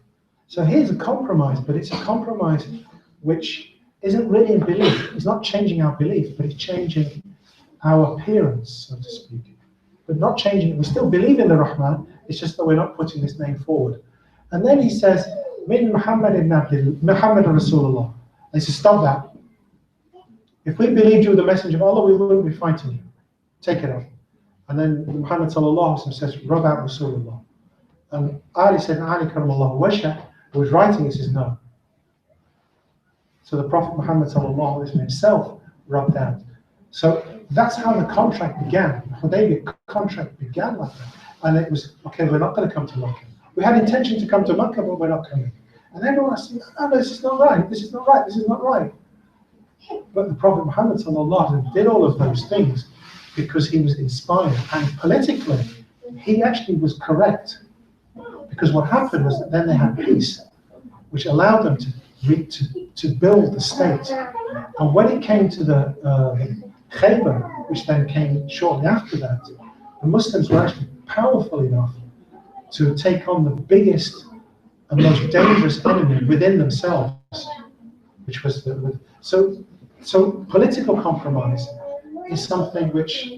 So here's a compromise, but it's a compromise which isn't really in belief. It's not changing our belief, but it's changing our appearance, so to speak. But not changing it. We still believe in the Rahman, it's just that we're not putting this name forward. And then he says, Min Muhammad ibn Abdul, Muhammad Rasulullah. He says, stop that. If we believed you were the messenger of Allah, we wouldn't be fighting you. Take it off. And then Muhammad sallallahu alaihi wasallam says, rub out Rasulullah. And Ali said, Ali karamallahu wajhah, who was writing, he says, no. So the Prophet Muhammad sallallahu alaihi wasallam himself rubbed out. So that's how the contract began. The Hudaybiyah contract began like that. And it was, okay, we're not going to come to Makkah. We had intention to come to Makkah, but we're not coming. And everyone was saying, oh, no, this is not right, this is not right, this is not right. But the Prophet Muhammad sallallahu alaihi wasallam did all of those things because he was inspired. And politically, he actually was correct. Because what happened was that then they had peace, which allowed them to build the state. And when it came to the Khaybar, which then came shortly after that, the Muslims were actually powerful enough to take on the biggest and most dangerous enemy within themselves, which was so political compromise is something which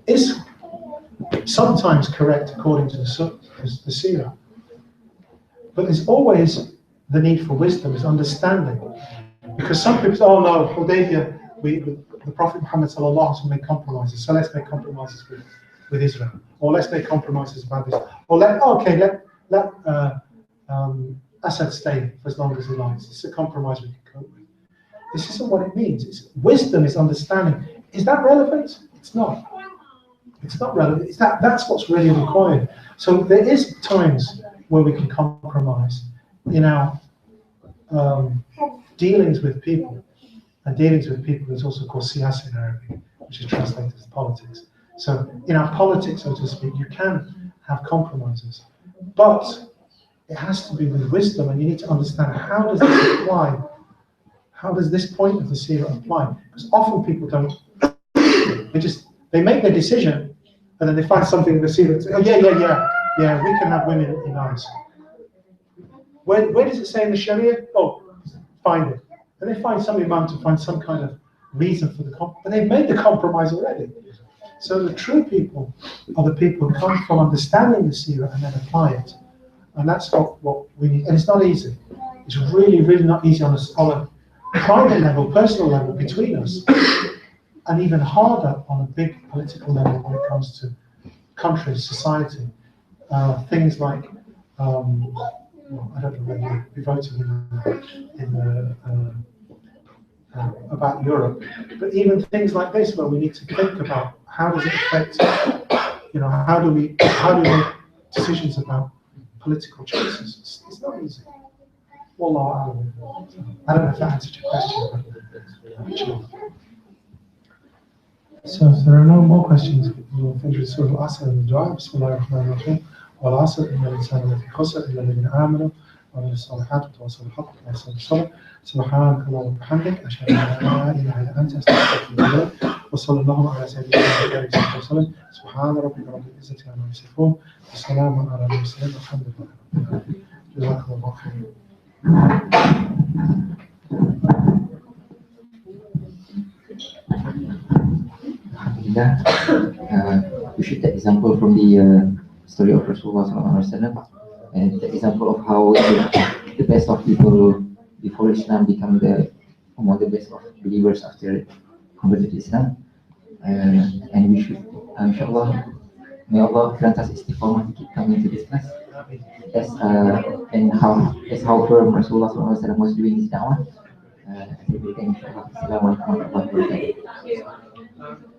is sometimes correct according to the Seerah, but there's always the need for wisdom, is understanding. Because some people say, oh no, Hudaybiyah, the Prophet Muhammad sallallahu alaihi wasallam made compromises, so let's make compromises with Israel, or let's make compromises about this, or let Assad stay for as long as he likes. It's a compromise we can cope with. This isn't what it means. Wisdom is understanding. Is that relevant? It's not. It's not relevant. That's what's really required. So there is times where we can compromise in our dealings with people. And dealings with people is also called siyasa in Arabic, which is translated as politics. So in our politics, so to speak, you can have compromises. But it has to be with wisdom, and you need to understand, how does this apply? How does this point of the Seerah apply? Because often people don't, they make their decision, and then they find something in the Seerah and say, oh yeah, we can have women in ours. Where does it say in the Sharia? Oh, find it. And they find some imam to find some kind of reason for the compromise, but they've made the compromise already. So the true people are the people who come from understanding the Seerah and then apply it. And that's what we need. And it's not easy. It's really, really not easy on a private level, personal level between us. And even harder on a big political level when it comes to countries, society. Things like, I don't know whether you'll be voting about Europe, but even things like this where we need to think about how does it affect, how do we make decisions about political choices. It's not easy. Wallahu a'lam. I don't know if that answered your question, but sure. So if there are no more questions, we'll finish with Surah Al-Asr and the dua. Bismillahir Rahmanir Rahim. Wal-Asr inna al-insana lafi khusr illa alladhina amanu wa amilus solihat wa tawassaw bil-haqq wa tawassaw bis-sabr. Subhanaka Allahumma wa bihamdik, ashhadu an la ilaha illa anta, astaghfiruka wa atubu ilayk. Wa sallallahu ala sayyidina Muhammadin wa sallam. Subhana rabbika rabbil izzati amma yasifun. Wa salamun ala al-mursalin. Alhamdulillah. Jazakumullahu khairan. Alhamdulillah, we should take example from the story of Rasulullah SAW, and the example of how the best of people before Islam become among the best of believers after converted to Islam. And we should, inshallah, may Allah grant us istiqamah to keep coming to this class. As how firm Rasulullah SAW was doing his da'wah. Inshallah. Assalamu alaikum warahmatullahi wabarakatuh.